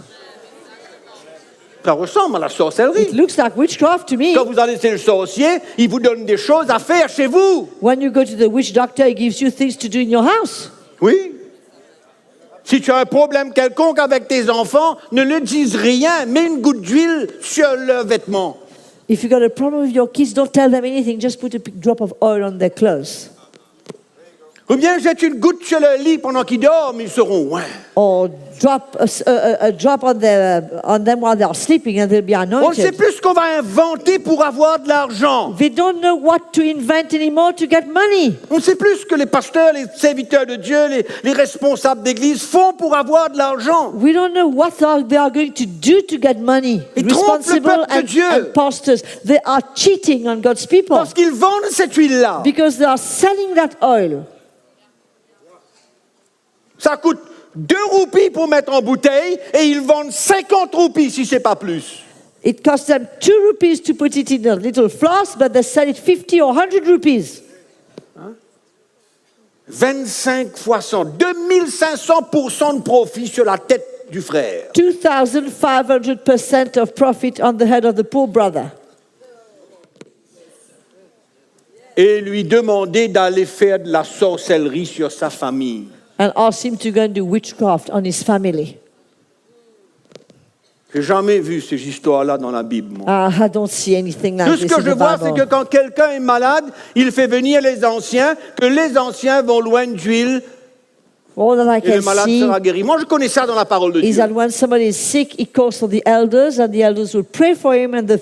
Ça ressemble à la sorcellerie. It looks like witchcraft to me. Quand vous allez chez le sorcier, il vous donne des choses à faire chez vous. When you go to the witch doctor, he gives you things to do in your house. Oui. Si tu as un problème quelconque avec tes enfants, ne leur dis rien. Mets une goutte d'huile sur leurs vêtements. If you got a problem with your kids, don't tell them anything. Just put a drop of oil on their clothes. Ou bien jette une goutte sur le lit pendant qu'ils dorment, ils seront loin. Or drop a drop on them while they are sleeping and they'll be On ne sait anointed. plus ce qu'on va inventer pour avoir de l'argent. We don't know what to invent anymore to get money. On ne sait plus ce que les pasteurs, les serviteurs de Dieu, les responsables d'église font pour avoir de l'argent. We don't know what they are going to do to get money. Ils trompent le peuple de Dieu. And pastors, they are cheating on God's people Parce qu'ils vendent cette huile-là. because they are selling that oil. Ça coûte 2 roupies pour mettre en bouteille et ils vendent 50 roupies si ce n'est pas plus. It costs them 2 rupees to put it in a little flask, but they sell it 50 or 100 rupees. 25 fois 100, 2500% de profit sur la tête du frère. 2,500% of profit on the head of the poor brother. Et lui demander d'aller faire de la sorcellerie sur sa famille. And ask him to go and do witchcraft on his family. J'ai jamais vu ces histoires-là dans la Bible, moi. I don't see anything like Tout ce this que in je the vois, c'est que Bible. quand quelqu'un est malade, il fait venir les anciens, que les anciens vont loin d'huile All that I et le can malade see sera guéri. Moi, je connais ça dans la parole de is Dieu. that when somebody is sick, he calls for the elders, and the elders will pray for him, and the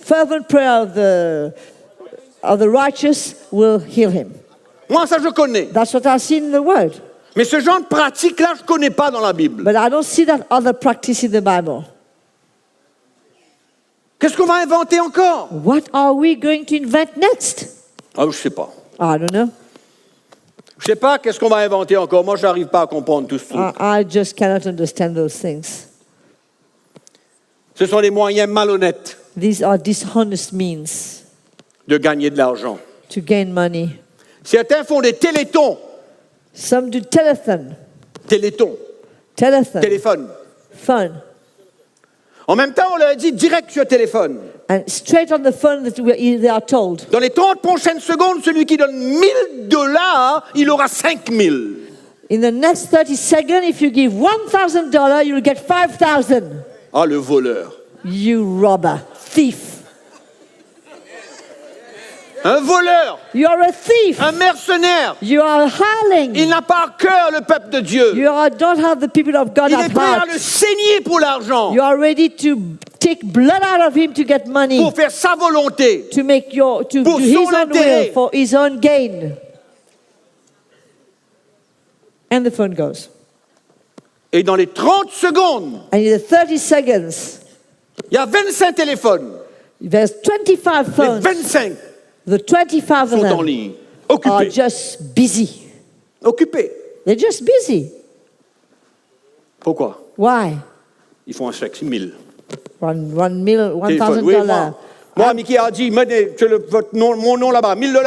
fervent prayer of the righteous will heal him. Moi, ça, je connais. That's what I see in the Word. Mais ce genre de pratique-là, je ne connais pas dans la Bible. But I don't see that other practice in the Bible. Qu'est-ce qu'on va inventer encore? What are we going to invent next? Ah, je ne sais pas. I don't know. Je ne sais pas qu'est-ce qu'on va inventer encore. Moi, je n'arrive pas à comprendre tout ce truc. I just cannot understand those things. Ce sont des moyens malhonnêtes These are dishonest means de gagner de l'argent. to gain money. Certains font des télétons. Some do telethon, Téléthon. Téléphone. phone, En même temps, on leur dit direct sur téléphone. and straight on the phone that they are told. Dans les 30 prochaines secondes, celui qui donne $1000, il aura 5000. In the next 30 seconds, if you give $1,000, you'll get 5,000. Ah, le voleur. You robber, thief. Un voleur. You are a thief. Un mercenaire. You are a hireling. Il n'a pas à cœur le peuple de Dieu. Don't have the people of God Il at est prêt à heart. le saigner pour l'argent. You are ready to take blood out of him to get money, Pour faire sa volonté. to make to Pour do his son own intérêt. will for his own gain. And the phone goes. Et dans les 30 secondes, And in the 30 seconds, il y a 25 téléphones. there's 25 Les phones. 25 The 25 of sont en them ligne. are Occupés. just busy. Occupés. They're just busy. Pourquoi? Why? Ils font un chèque, 1000. $1,000. Oui, moi, Mickey Hardy, mettez mon nom là-bas, $1000.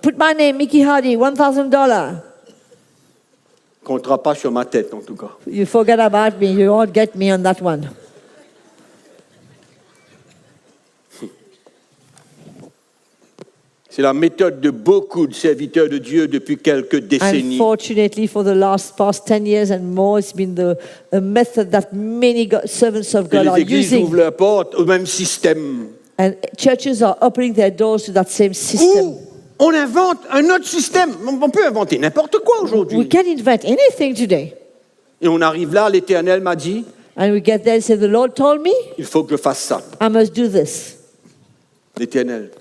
Put my name, Mickey Hardy, $1,000. Comptera pas sur ma tête, en tout cas. You forget about me. You won't get me on that one. C'est la méthode de beaucoup de serviteurs de Dieu depuis quelques décennies. Unfortunately, for the past 10 years and more, it's been a method that many servants of Et God are les églises using. ouvrent leurs portes au même système. And churches are opening their doors to that same system. Ou on invente un autre système. On peut inventer n'importe quoi We aujourd'hui. can invent anything today. Et on arrive là, l'Éternel m'a dit, And we get there and say, the Lord told me, il faut que je fasse ça. I must do this. L'Éternel.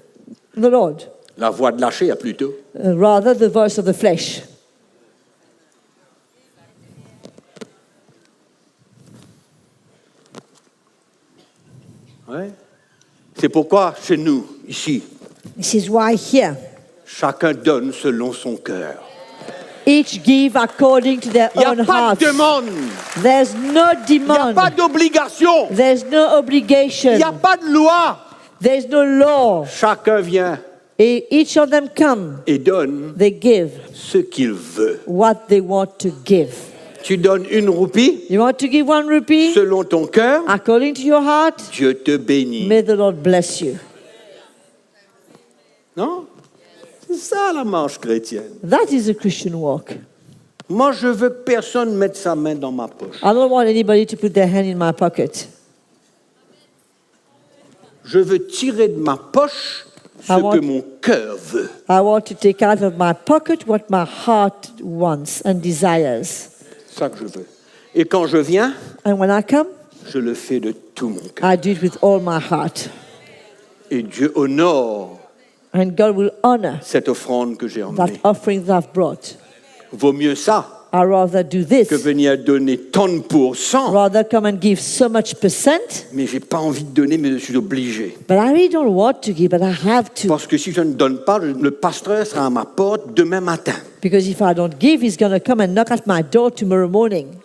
The Lord. La voix de lâcher, plutôt. Rather the voice of the flesh. Ouais. C'est pourquoi, chez nous, ici, This is why here, chacun donne selon son cœur. each give according to their Il n'y a own pas heart. de demande. There's no Il n'y a demand. pas d'obligation. There's no obligation. Il n'y a pas de loi. There's no law. Chacun vient Each of them come. et donne They give ce qu'il veut. what they want to give. Tu donnes 1 roupie You want to give 1 rupee? selon ton cœur, According to your heart, Dieu te bénit. may the Lord bless you. Non? C'est ça la marche chrétienne. That is a Christian walk. Moi, je veux que personne mette sa main dans ma poche. I don't want anybody to put their hand in my pocket. Je veux tirer de ma poche ce que mon cœur veut. I want to take out of my pocket what my heart wants and desires. C'est ça que je veux. Et quand je viens, And when I come, je le fais de tout mon cœur. I do it with all my heart. Et Dieu honore And God will honor cette offrande que j'ai that emmenée. offering that I've brought. Vaut mieux ça I'd rather do this, que venir donner tant de pourcents. rather come and give so much percent, Mais j'ai pas envie de donner, mais je suis obligé. but I really don't want to give, but I have to. Parce que si je ne donne pas, le pasteur sera à ma porte demain matin. Because if I don't give, he's going to come and knock at my door tomorrow morning.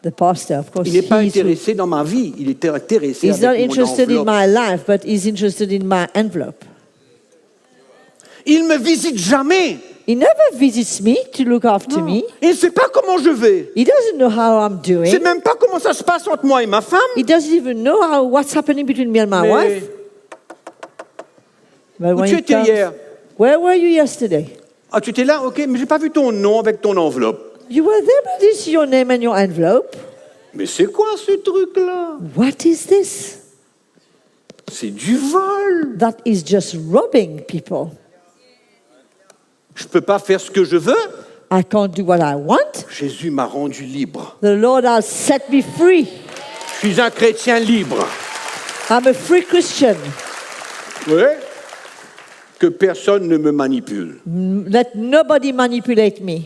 The pastor, of course, Il n'est pas he's intéressé dans ma vie, il est intéressé not avec mon interested in enveloppe. my life, but he's interested in my envelope. Il me visite jamais. He never visits me to look after me. Il ne sait pas comment je vais. He doesn't know how I'm Il ne sait doing. même pas comment ça se passe entre moi et ma femme. He doesn't even know what's happening between me and my Mais wife. But où when tu he étais comes, hier? where were you yesterday? Ah, tu étais là? Ok, mais j'ai pas vu ton nom avec ton enveloppe. You were there, but I didn't see your name and your envelope. Mais c'est quoi ce truc-là? What is this? C'est du vol. That is just robbing people. Je peux pas faire ce que je veux. I can't do what I want. Jésus m'a rendu libre. The Lord has set me free. Je suis un chrétien libre. I'm a free Christian. Oui. Que personne ne me manipule. Let nobody manipulate me.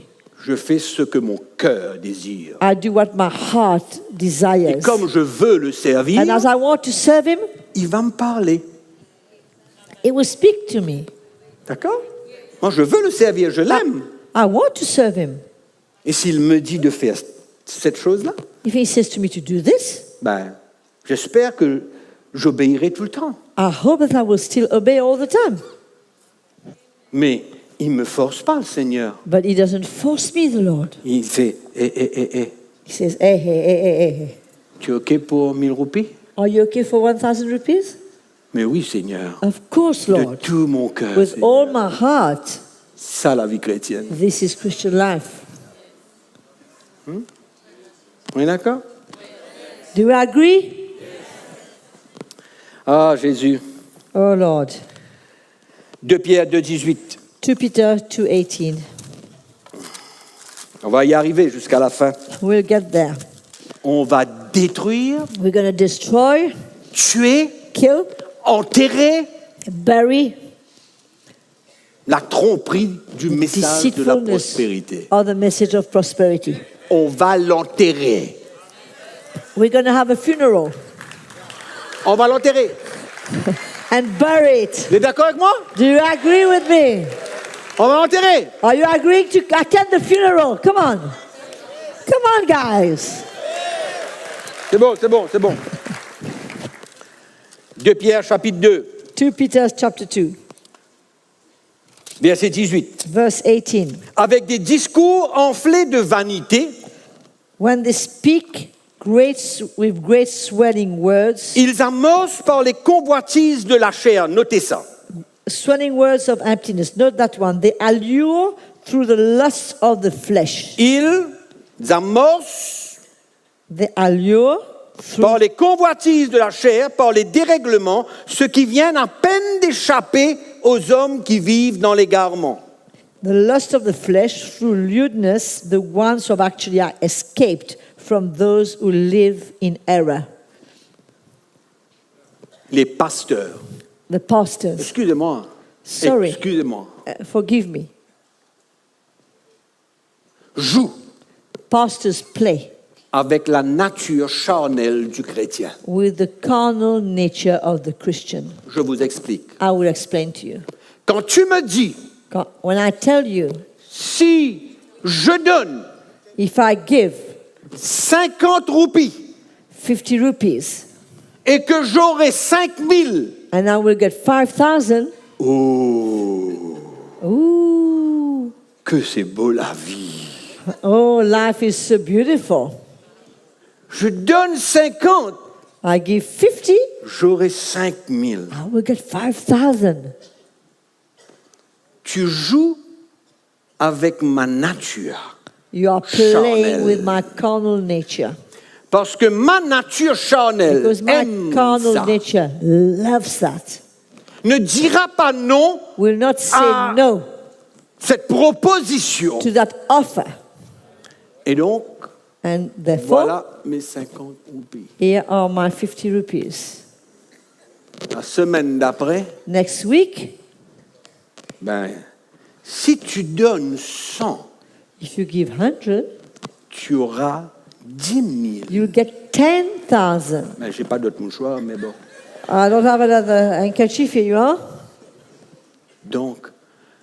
Je fais ce que mon cœur désire. I do what my heart Et desires. comme je veux le servir, And as I want to serve him, il va me parler. he will speak to me. D'accord? Moi, je veux le servir, je l'aime. I want to serve him. Et s'il me dit de faire cette chose-là, If he says to me to do this, ben, j'espère que j'obéirai tout le temps. I hope that I will still obey all the time. Mais il ne me force pas, le Seigneur. But he doesn't force me, the Lord. Il fait, He says, hey. tu es OK pour 1000 roupies? Are you okay for 1,000 rupees? Mais oui, Seigneur. Of course, De Lord. tout mon cœur. With Seigneur. all my heart. Ça, la vie chrétienne. This is Christian life. On est d'accord? Do you agree? Ah, Jésus. Oh, Lord. 2 Pierre 2,18. 2 Peter 2:18. On va y arriver jusqu'à la fin. We'll get there. On va détruire, We're going to destroy, tuer, kill, enterrer bury la tromperie du message de la deceitfulness prospérité. or the message of prosperity. On va l'enterrer. We're going to have a funeral On va l'enterrer. and bury it. Vous êtes d'accord avec moi? Do you agree with me? On va l'enterrer. Are you agreeing to attend the funeral? Come on. Come on, guys. C'est bon, c'est bon, c'est bon. 2 Pierre chapitre 2, 2 Peter chapter 2, verset 18. verse 18. Avec des discours enflés de vanité, When they speak with great swelling words, ils amorcent par les convoitises de la chair. Notez ça. swelling words of emptiness. Note that one. They allure through the lust of the flesh. Ils amorcent They allure through par les convoitises de la chair, par les dérèglements, ceux qui viennent à peine d'échapper aux hommes qui vivent dans l'égarement. the lust of the flesh, through lewdness, the ones who have actually escaped from those who live in error. Les pasteurs. The pastors. Excusez-moi. Sorry. Excusez-moi. Forgive me. Jouent Pastors play avec la nature charnelle du chrétien. with the carnal nature of the Christian. Je vous explique. I will explain to you. Quand tu me dis, When I tell you, si je donne if I give 50 roupies 50 rupees et que j'aurai 5000, and I will get 5,000, oh, ooh, que c'est beau la vie. oh, life is so beautiful. Je donne 50, I give 50, j'aurai 5000. I will get 5,000. Tu joues avec ma nature. You are playing Charnel. with my carnal nature. Parce que ma nature charnelle Because my aime carnal ça. nature loves that. ne dira pas non will not say Ah. no cette proposition. to that offer. Et donc, And therefore, voilà mes 50 roupies. here are my 50 rupees. La semaine d'après, Next week, ben, si tu donnes 100, if you give 100, tu auras 10 000. you'll get 10,000. Ben, j'ai pas d'autre mouchoir, mais bon. I don't have another handkerchief. Here you are. Donc,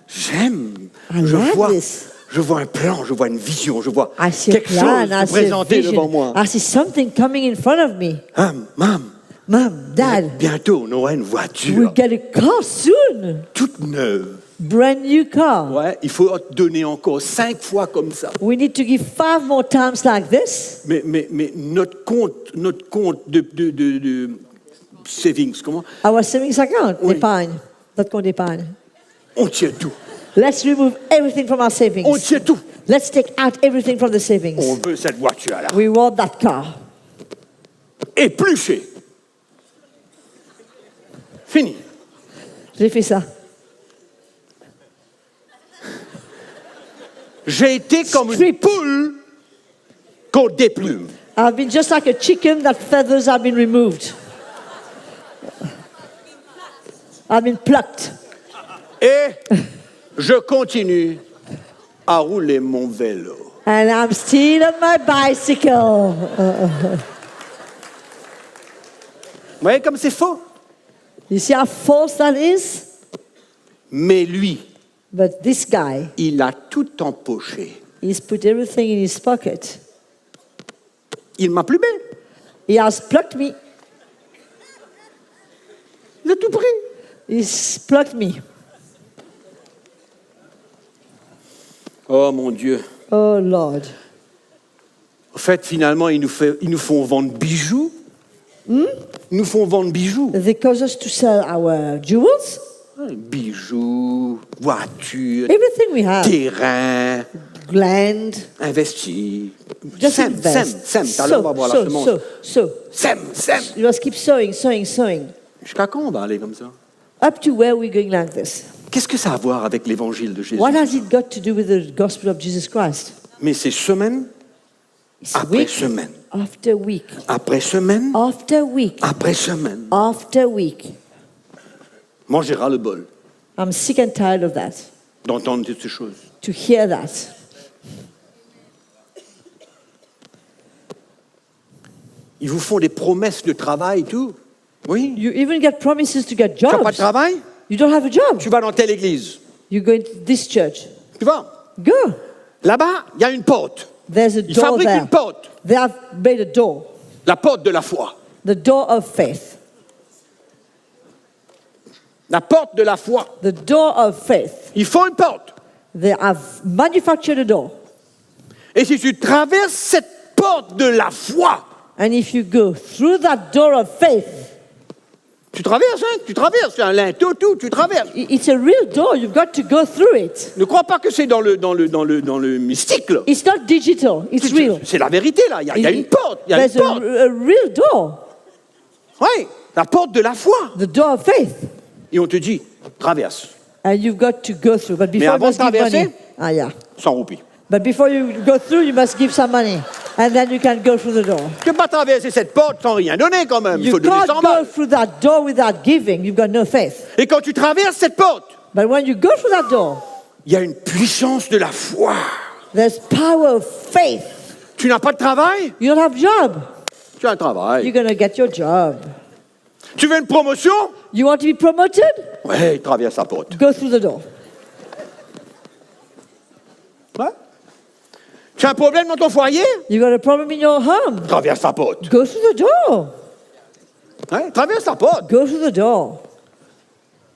j'aime. I Je like vois, this. je vois un plan, je vois une vision, je vois I see a quelque plan. chose I se see a présenter devant vision. moi. I see something coming in front of me. Mam, Mom, Dad, bientôt on aura une we'll voiture get a car soon. toute neuve. Brand new car. Ouais, il faut te donner encore 5 fois comme ça. We need to give 5 more times like this. Mais notre compte de savings, comment? Our savings account, Oui. d'épargne, notre compte d'épargne. On tient tout. Let's remove everything from our savings. On tient tout. Let's take out everything from the savings. On veut cette voiture-là. We want that car. Épluché. Fini. J'ai fait ça. J'ai été comme une Stripped. poule qu'on déplume. I've been just like a chicken that feathers have been removed. I've been plucked. Et je continue à rouler mon vélo. And I'm still on my bicycle. Vous voyez comme c'est faux? You see how false that is? Mais lui, But this guy, il a tout empoché. he's put everything in his pocket. Il m'a plumé. He has plucked me. Il a tout pris. He's plucked me. Oh mon Dieu. Oh Lord. En fait, finalement, ils nous font vendre bijoux. Ils nous font vendre bijoux. They cause us to sell our jewels, Bijoux, voitures, everything we have, terrain, land. investi. Just Sème. invest. Tout à l'heure, on va voir la semence. So. Sème. You must keep sowing. Jusqu'à quand on va aller comme ça? Up to where we're going like this. Qu'est-ce que ça a à voir avec l'évangile de Jésus? What has it got to do with the gospel of Jesus Christ? Mais c'est semaine It's après week semaine, after week après semaine, after week après semaine. after week. Moi, j'ai ras le bol I'm sick and tired of that, d'entendre toutes ces choses. to hear that. Ils vous font des promesses de travail et tout. Oui. You even get promises to get Tu n'as pas de jobs. travail? You don't have a job. Tu vas dans telle église. You go into this church. Tu vas. Go. Là-bas, il y a une porte. There's a Ils door fabriquent there. une porte. They have made a door. La porte de la foi. The door of faith. La porte de la foi. The door of faith. Ils font une porte. They have manufactured a door. Et si tu traverses cette porte de la foi, And if you go through that door of faith, tu traverses, hein? Tu traverses. C'est un linteau, tout, tu traverses. it's a real door. You've got to go through it. Ne crois pas que c'est dans le mystique, là. It's not digital. It's real. C'est la vérité, là. Il y a une porte. Il y a une There's porte. a real door. Oui, la porte de la foi. The door of faith. Et on te dit, traverse. And you've got to go through. But before you avant must de give traverser? money. Ah, yeah. 100 roupies. But before you go through, you must give some money. And then you can go through the door. Tu ne peux pas traverser cette porte sans rien donner, quand même. Il You faut donner can't 100 go balles. through that door without giving. You've got no faith. Et quand tu traverses cette porte, But when you go through that door, il y a une puissance de la foi. there's power of faith. Tu n'as pas de travail? You don't have a job. Tu as un travail. You're going to get your job. Tu veux une promotion? You want to be promoted? Oui, traverse la porte. Go through the door. Ouais. Tu as un problème dans ton foyer? You got a problem in your home? Traverse la porte. Go through the door. Ouais, traverse la porte. Go through the door.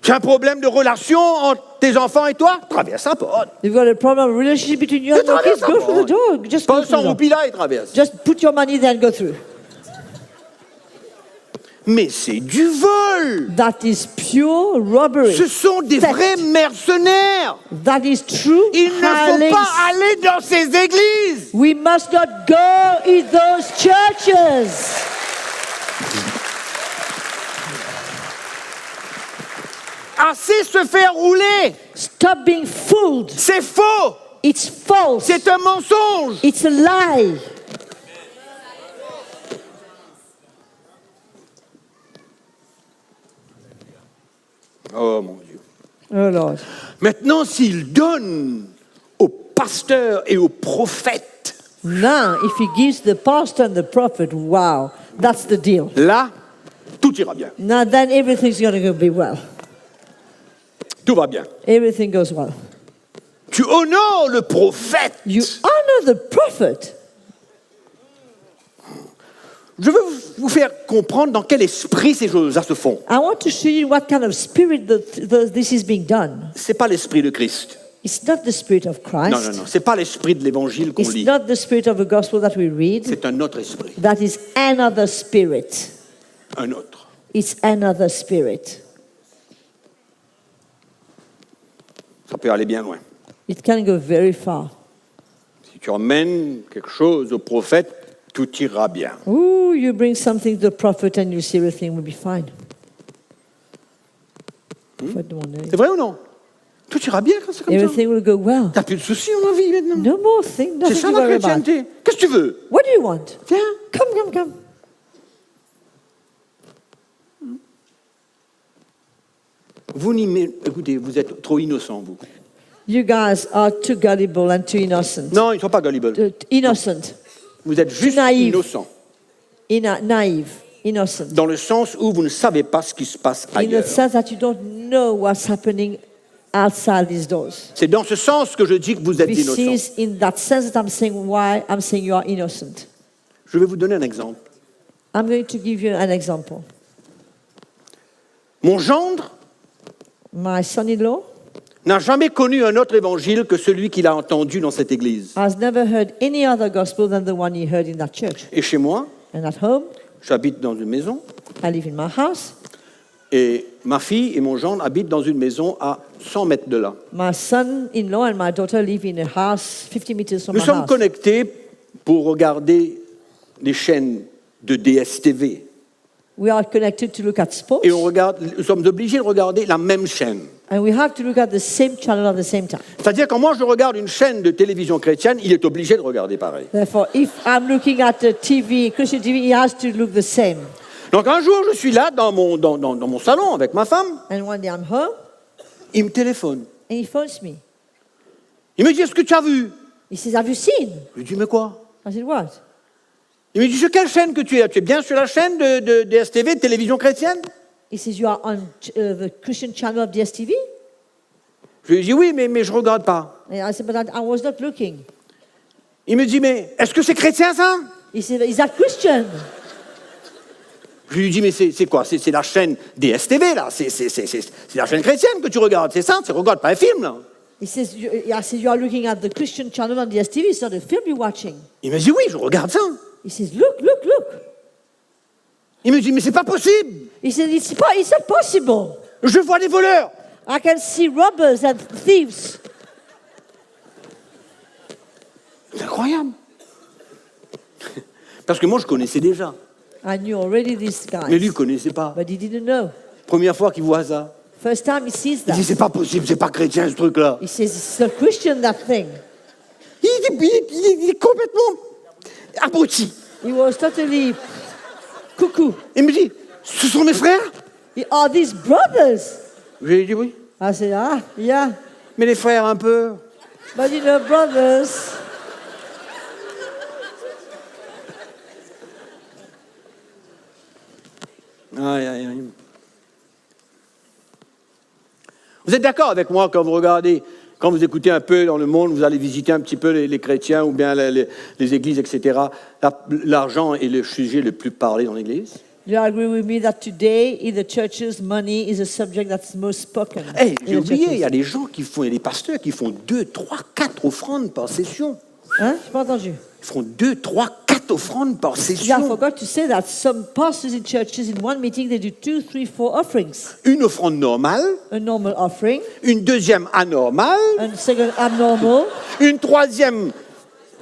Tu as un problème de relation entre tes enfants et toi? Traverse la porte. You've got a problem of relationship between you and your Traverse kids? la Go through the porte. door. Just Pas go through 100 the door. roupies là, il traverse. Just put your money there and go through. Mais c'est du vol. That is pure robbery. Ce sont des Theft. vrais mercenaires. That is true Il ne faut hirelings. pas aller dans ces églises. We must not go in those churches. assez se faire rouler. Stop being fooled. C'est faux. It's false. C'est un mensonge. It's a lie. Oh mon Dieu. Oh Lord. Maintenant, s'il donne aux pasteurs et aux prophètes, Now, if he gives the pastor and the prophet, wow, that's the deal. là, tout ira bien. Now then everything's going to be well. Tout va bien. Everything goes well. Tu honores le prophète. You honor the prophet. Je veux vous faire comprendre dans quel esprit ces choses-là se font. I want to show you what kind of spirit this is being done. C'est pas l'esprit de Christ. It's not the spirit of Christ. Non, non, non. C'est pas l'esprit de l'évangile qu'on It's lit. not the spirit of the gospel that we read. C'est un autre esprit. That is another spirit. Un autre. It's another spirit. Ça peut aller bien loin. It can go very far. Si tu emmènes quelque chose au prophète, tout ira bien. Ooh, you bring something to the prophet and you see everything will be fine. Faut demander. C'est vrai ou non? Tout ira bien quand c'est comme ça. Everything will go well. T'as plus de soucis dans la vie maintenant. No more thing, C'est nothing ça to la worry about. chrétienté. Qu'est-ce que tu veux? What do you want? Viens. Come. Vous écoutez, vous êtes trop innocents, vous. You guys are too gullible and too innocent. Non, ils ne sont pas gullible. Innocent. Vous êtes juste naïf. innocents. Naive. Innocent. Dans le sens où vous ne savez pas ce qui se passe In ailleurs. the sense that you don't know what's happening outside these doors. C'est dans ce sens que je dis que vous êtes This innocents. is in that sense that I'm saying why I'm saying you are innocent. Je vais vous donner un exemple. I'm going to give you an example. Mon gendre My son-in-law n'a jamais connu un autre évangile que celui qu'il a entendu dans cette église. has never heard any other gospel than the one he heard in that church. Et chez moi, And at home, j'habite dans une maison I live in my house. et ma fille et mon gendre habitent dans une maison à 100 mètres de là. My son-in-law and my daughter live in a house 50 meters from Nous my sommes house. connectés pour regarder les chaînes de DSTV. We are connected to look at sports. Et nous sommes obligés de regarder la même chaîne. And we have to look at the same channel at the same time. C'est-à-dire quand moi je regarde une chaîne de télévision chrétienne, il est obligé de regarder pareil. Therefore, if I'm looking at a TV, Christian TV, he has to look the same. Donc un jour, je suis là dans mon salon avec ma femme, And one day I'm home, il me téléphone. and he phones me. Il me dit, est-ce que tu as vu? He says, have you seen? Je lui dis, mais quoi? I said, what? Il me dit, sur quelle chaîne que tu es? Tu es bien sur la chaîne de DSTV, de télévision chrétienne? He says, you are on the Christian channel of DSTV? Je lui dis, oui, mais je ne regarde pas. And I said, but I was not looking. Il me dit, mais est-ce que c'est chrétien ça? He said, is that Christian? Je lui dis, mais c'est quoi? C'est la chaîne DSTV, là. C'est la chaîne chrétienne que tu regardes, c'est ça? Tu ne regardes pas un film, là. He says, I said, you are looking at the Christian channel on DSTV. It's not a film you're watching. Il me dit, oui, je regarde ça. He says, look. Il me dit, mais c'est pas possible. He said, it's not possible. Je vois des voleurs. I can see robbers and thieves. C'est incroyable. Parce que moi, je connaissais déjà. I knew already these guys. Mais lui, il ne connaissait pas. But he didn't know. Première fois qu'il voit ça. First time he sees Il that. dit, c'est pas possible, c'est pas chrétien, ce truc-là. He says, it's not Christian, that thing. Il est complètement abruti. He was totally cuckoo. Il me dit, ce sont mes frères? Are these brothers? Je lui ai dit, oui. I said, yeah. Mais les frères, un peu. But you know, brothers. Aïe. Vous êtes d'accord avec moi quand vous regardez, quand vous écoutez un peu dans le monde, vous allez visiter un petit peu les chrétiens ou bien les églises, etc. L'argent est le sujet le plus parlé dans l'église. Do you agree with me that today in the churches, money is a subject that's most spoken? Hey, j'ai in the oublié, il y a churches? des gens qui font, il y a des pasteurs qui font 2, 3, 4 offrandes par session. Hein? J'ai pas entendu. Ils font 2, 3, 4 offrandes par Yeah, I session. forgot to say that some pastors in churches in one meeting they do 2, 3, 4 offerings. Une offrande normale, A normal offering, une deuxième anormale, and second abnormal, une troisième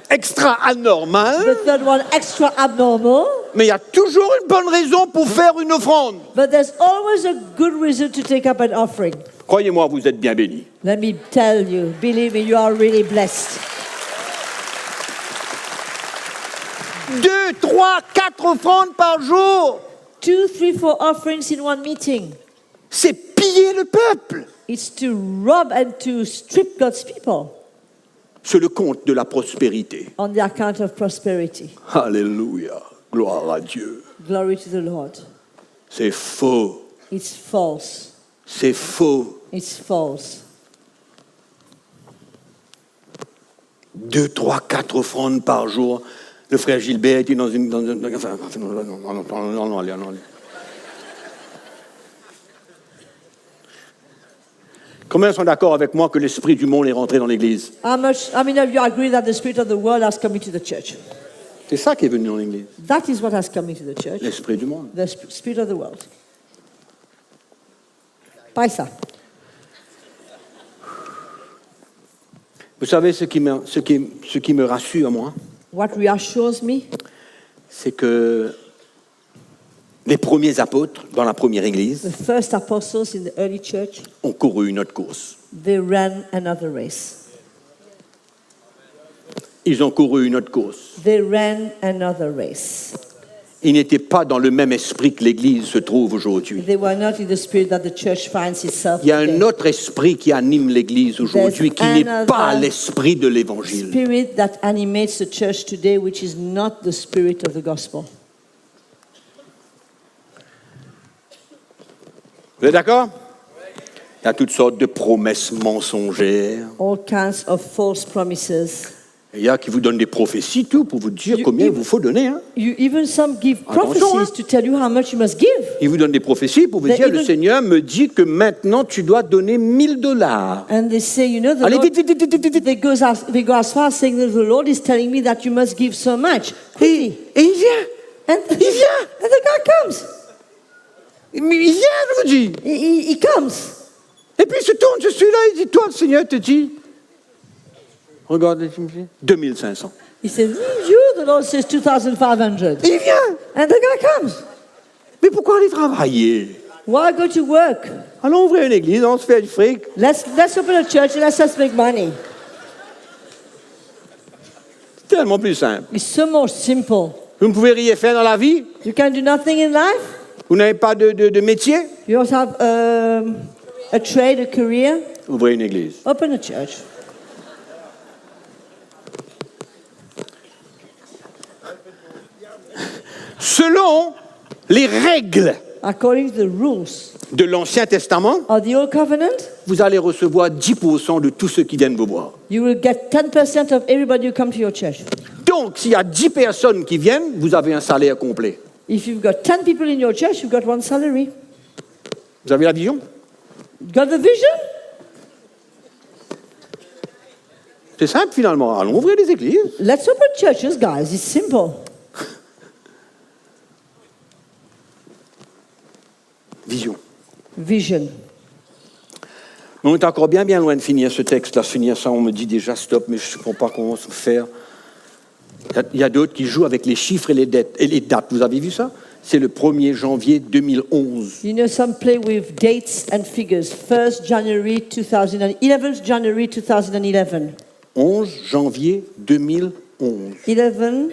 extra anormale, the third one extra abnormal. mais il y a toujours une bonne raison pour faire une offrande. But there's always a good reason to take up an offering. Croyez-moi, vous êtes bien bénis. Let me tell you, believe me, you are really blessed. 2, 3, 4 offrandes par jour. 2, 3, 4 offerings in one meeting. C'est piller le peuple. It's to rob and to strip God's people C'est le compte de la prospérité. on the account of prosperity. Alléluia. Gloire à Dieu. Glory to the Lord. C'est faux. It's false. C'est faux. It's false. 2, 3, 4 offrandes par jour. Le frère Gilbert était dans une... non, allez. Combien sont d'accord avec moi que l'esprit du monde est rentré dans l'église? How many of you agree that the spirit of the world has come into the church? C'est ça qui est venu dans l'église. That is what has come into the church. L'esprit du monde. The spirit of the world. Pas ça. Vous savez ce qui me rassure, moi, What reassures me, c'est que les premiers apôtres dans la première église the first apostles in the early church, ont couru une autre course. they ran another race. Ils ont couru une autre course. They ran another race. Ils n'étaient pas dans le même esprit que l'église se trouve aujourd'hui. They were not in the spirit that the church finds itself Il y a un today. autre esprit qui anime l'église aujourd'hui, qui n'est There's pas another l'esprit de l'évangile. Spirit that animates the church today, which is not the spirit of the gospel. Vous êtes d'accord? Il y a toutes sortes de promesses mensongères. All kinds of false promises. Il y a qui vous donnent des prophéties, tout, pour vous dire combien il vous faut donner. Hein. Even some give Attention, prophecies to tell you how much you must give. Ils vous donnent des prophéties pour vous They dire, le even- Seigneur me dit que maintenant tu dois donner $1000. And they say, you know, the Allez, Lord, vite, vite, vite, vite, vite. they go as far as saying that the Lord is telling me that you must give so much. Et il vient. And Il vient. and the guy comes. Il vient, je vous dis. He comes. Et puis il se tourne, je suis là, il dit, toi, le Seigneur te dit, regarde, 2500. He says, you, the Lord says 2,500. Il vient. And the guy comes. Mais pourquoi aller travailler? Why go to work? Allons ouvrir une église, on se fait du fric. Let's open a church and let's just make money. C'est tellement plus simple. It's so more simple. Vous ne pouvez rien faire dans la vie. You can do nothing in life. Vous n'avez pas de métier. You also have a trade, a career. Ouvrez une église. Open a church. Selon les règles According to the rules de l'Ancien Testament, of the Old Covenant, vous allez recevoir 10% de tous ceux qui viennent vous voir. you will get 10% of everybody who come to your church. Donc, s'il y a 10 personnes qui viennent, vous avez un salaire complet. If you've got 10 people in your church, you've got one salary. Vous avez la vision? Got the vision? C'est simple finalement. Allons ouvrir des églises. Let's open churches, guys. It's simple. Vision. Vision. Mais on est encore bien loin de finir ce texte-là. Finir ça, on me dit déjà stop, mais je ne comprends pas comment se faire. Il y a d'autres qui jouent avec les chiffres et les dates. Vous avez vu ça? C'est le 1er janvier 2011. You know, some play with dates and figures. 1st January 2011, 11th January 2011. 11 janvier 2011. 11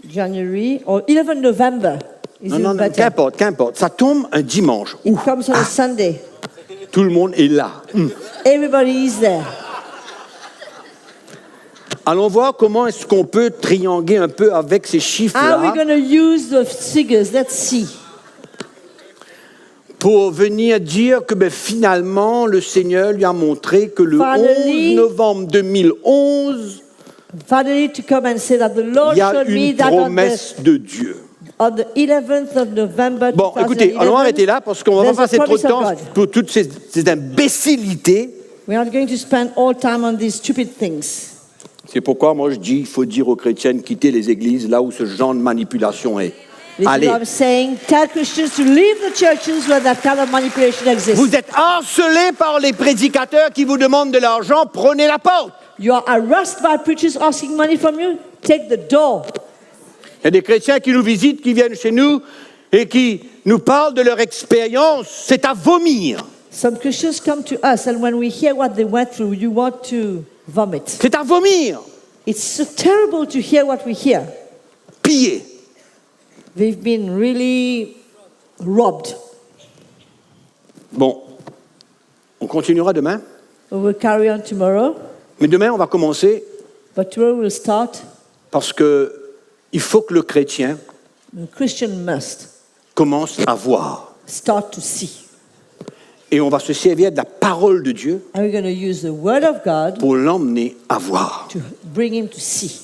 January or 11 November. Is Non, even non, better. qu'importe. Ça tombe un dimanche. It Ouf. comes on a Sunday. Tout le monde est là. Everybody is there. Allons voir comment est-ce qu'on peut trianguer un peu avec ces How are we chiffres-là going to use the figures? Let's see. pour venir dire que finalement, le Seigneur lui a montré que le Finally. 11 novembre 2011, Finally, to come and say that the Lord il y a showed me une that promesse de Dieu. on the 11th of November Bon, 2011, écoutez, allons arrêter là parce qu'on va pas there's a passer trop de promise temps of God. pour toutes ces imbécilités. We're not going to spend all time on these stupid things. C'est pourquoi moi je dis il faut dire aux chrétiens de quitter les églises là où ce genre de manipulation est. This Allez, is what I'm saying. Tell Christians to leave the churches where that kind of manipulation exists. vous êtes harcelés par les prédicateurs qui vous demandent de l'argent, prenez la porte. You are harassed by preachers asking money from you. Take the door. Il y a des chrétiens qui nous visitent, qui viennent chez nous et qui nous parlent de leur expérience. C'est à vomir. Some Christians come to us, and when we hear what they went through, you want to vomit. C'est à vomir, It's so terrible to hear what we hear. pillé. They've been really robbed. Bon, on continuera demain. We will carry on tomorrow, Mais demain, on va commencer but tomorrow we'll start. parce que il faut que le chrétien The Christian must commence à voir. start to see. Et on va se servir de la parole de Dieu And we're going to use the Word of God pour l'emmener à voir. to bring him to see.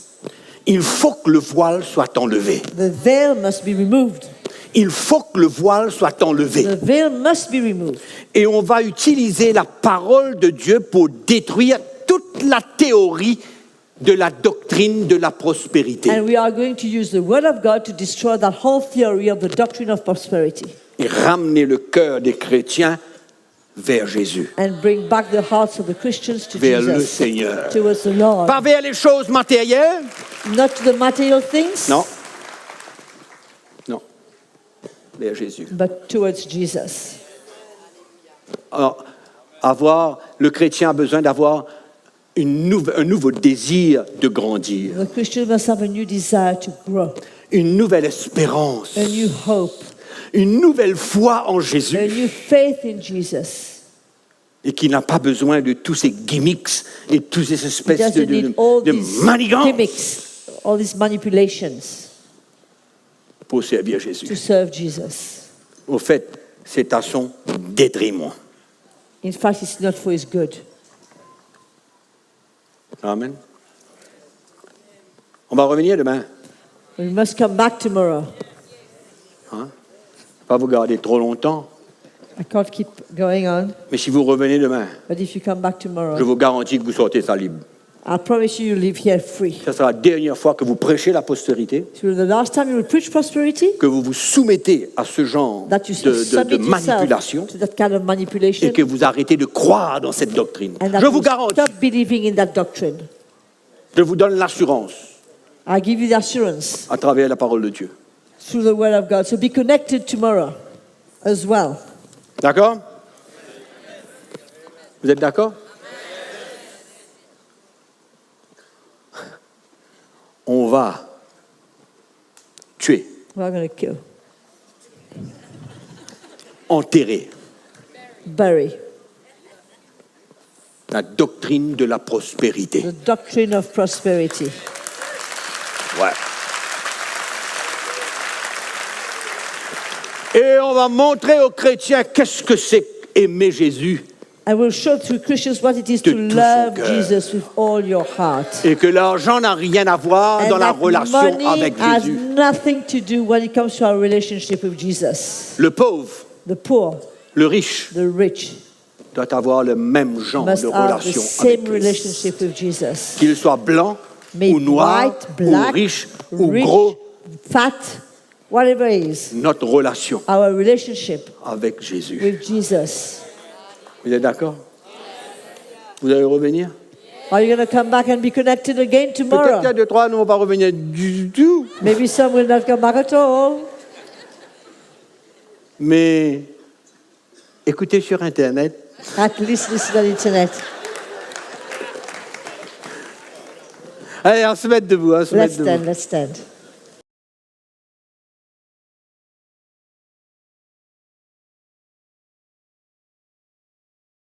Il faut que le voile soit enlevé. The veil must be removed. Il faut que le voile soit enlevé. The veil must be removed. Et on va utiliser la parole de Dieu pour détruire toute la théorie de la doctrine de la prospérité. And we are going to use the Word of God to destroy that whole theory of the doctrine of prosperity Et ramener le cœur des chrétiens vers Jésus, and bring back the hearts of the Christians to vers le Jesus, Seigneur. towards the Lord. Pas vers les choses matérielles. Not to the material things, Non. Non. Vers Jésus. but towards Jesus. Alors, le chrétien a besoin d'avoir un nouveau désir de grandir, The Christian must have a new desire to grow, une nouvelle espérance, a new hope, une nouvelle foi en a Jésus, new faith in Jesus. et qui n'a pas besoin de tous ces gimmicks et toutes ces He espèces doesn't need all de these manigances gimmicks, all these manipulations pour servir to Jésus. serve Jesus. Au fait, c'est à son détriment. In fact, it's not for his good. Amen. On va revenir demain. We must come back tomorrow. Hein? Pas vous garder trop longtemps. I can't keep going on, Mais si vous revenez demain, but if you come back je tomorrow, vous garantis que vous sortez ça libre. I promise you leave here free. Ça sera la dernière fois que vous prêchez la postérité, It will be the last time you will preach prosperity, que vous vous soumettez à ce genre that you de submit manipulation yourself to that kind of manipulation, et que vous arrêtez de croire dans cette doctrine. and that Je vous you garantis, stop believing in that doctrine. je vous donne l'assurance I give you the assurance à travers la parole de Dieu. through the Word of God. So be connected tomorrow as well. D'accord? Vous êtes d'accord? On va tuer, We're going to kill, enterrer bury la doctrine de la prospérité. the doctrine of prosperity. Ouais. Et on va montrer aux chrétiens qu'est-ce que c'est aimer Jésus I will show through Christians what it is De to tout son love cœur. Jesus with all your heart. et que l'argent n'a rien à voir And dans la that relation money avec has Jésus. nothing to do when it comes to our relationship with Jesus. Le pauvre, The poor, le riche the rich doit avoir le même genre must de have the relation same avec Christ. relationship with Jesus. Qu'il soit blanc May ou noir white, black, ou riche ou rich, gros, fat, whatever it is, notre relation our relationship avec Jésus. with Jesus. Vous êtes d'accord? Vous allez revenir? Are you going to come back and be connected again Peut-être qu'il y tomorrow? a deux, trois ne vont pas revenir du tout. Maybe some will not come back at all. Mais écoutez sur Internet. At least listen on internet. Allez, on se met debout. On se met Let's debout. stand, let's stand.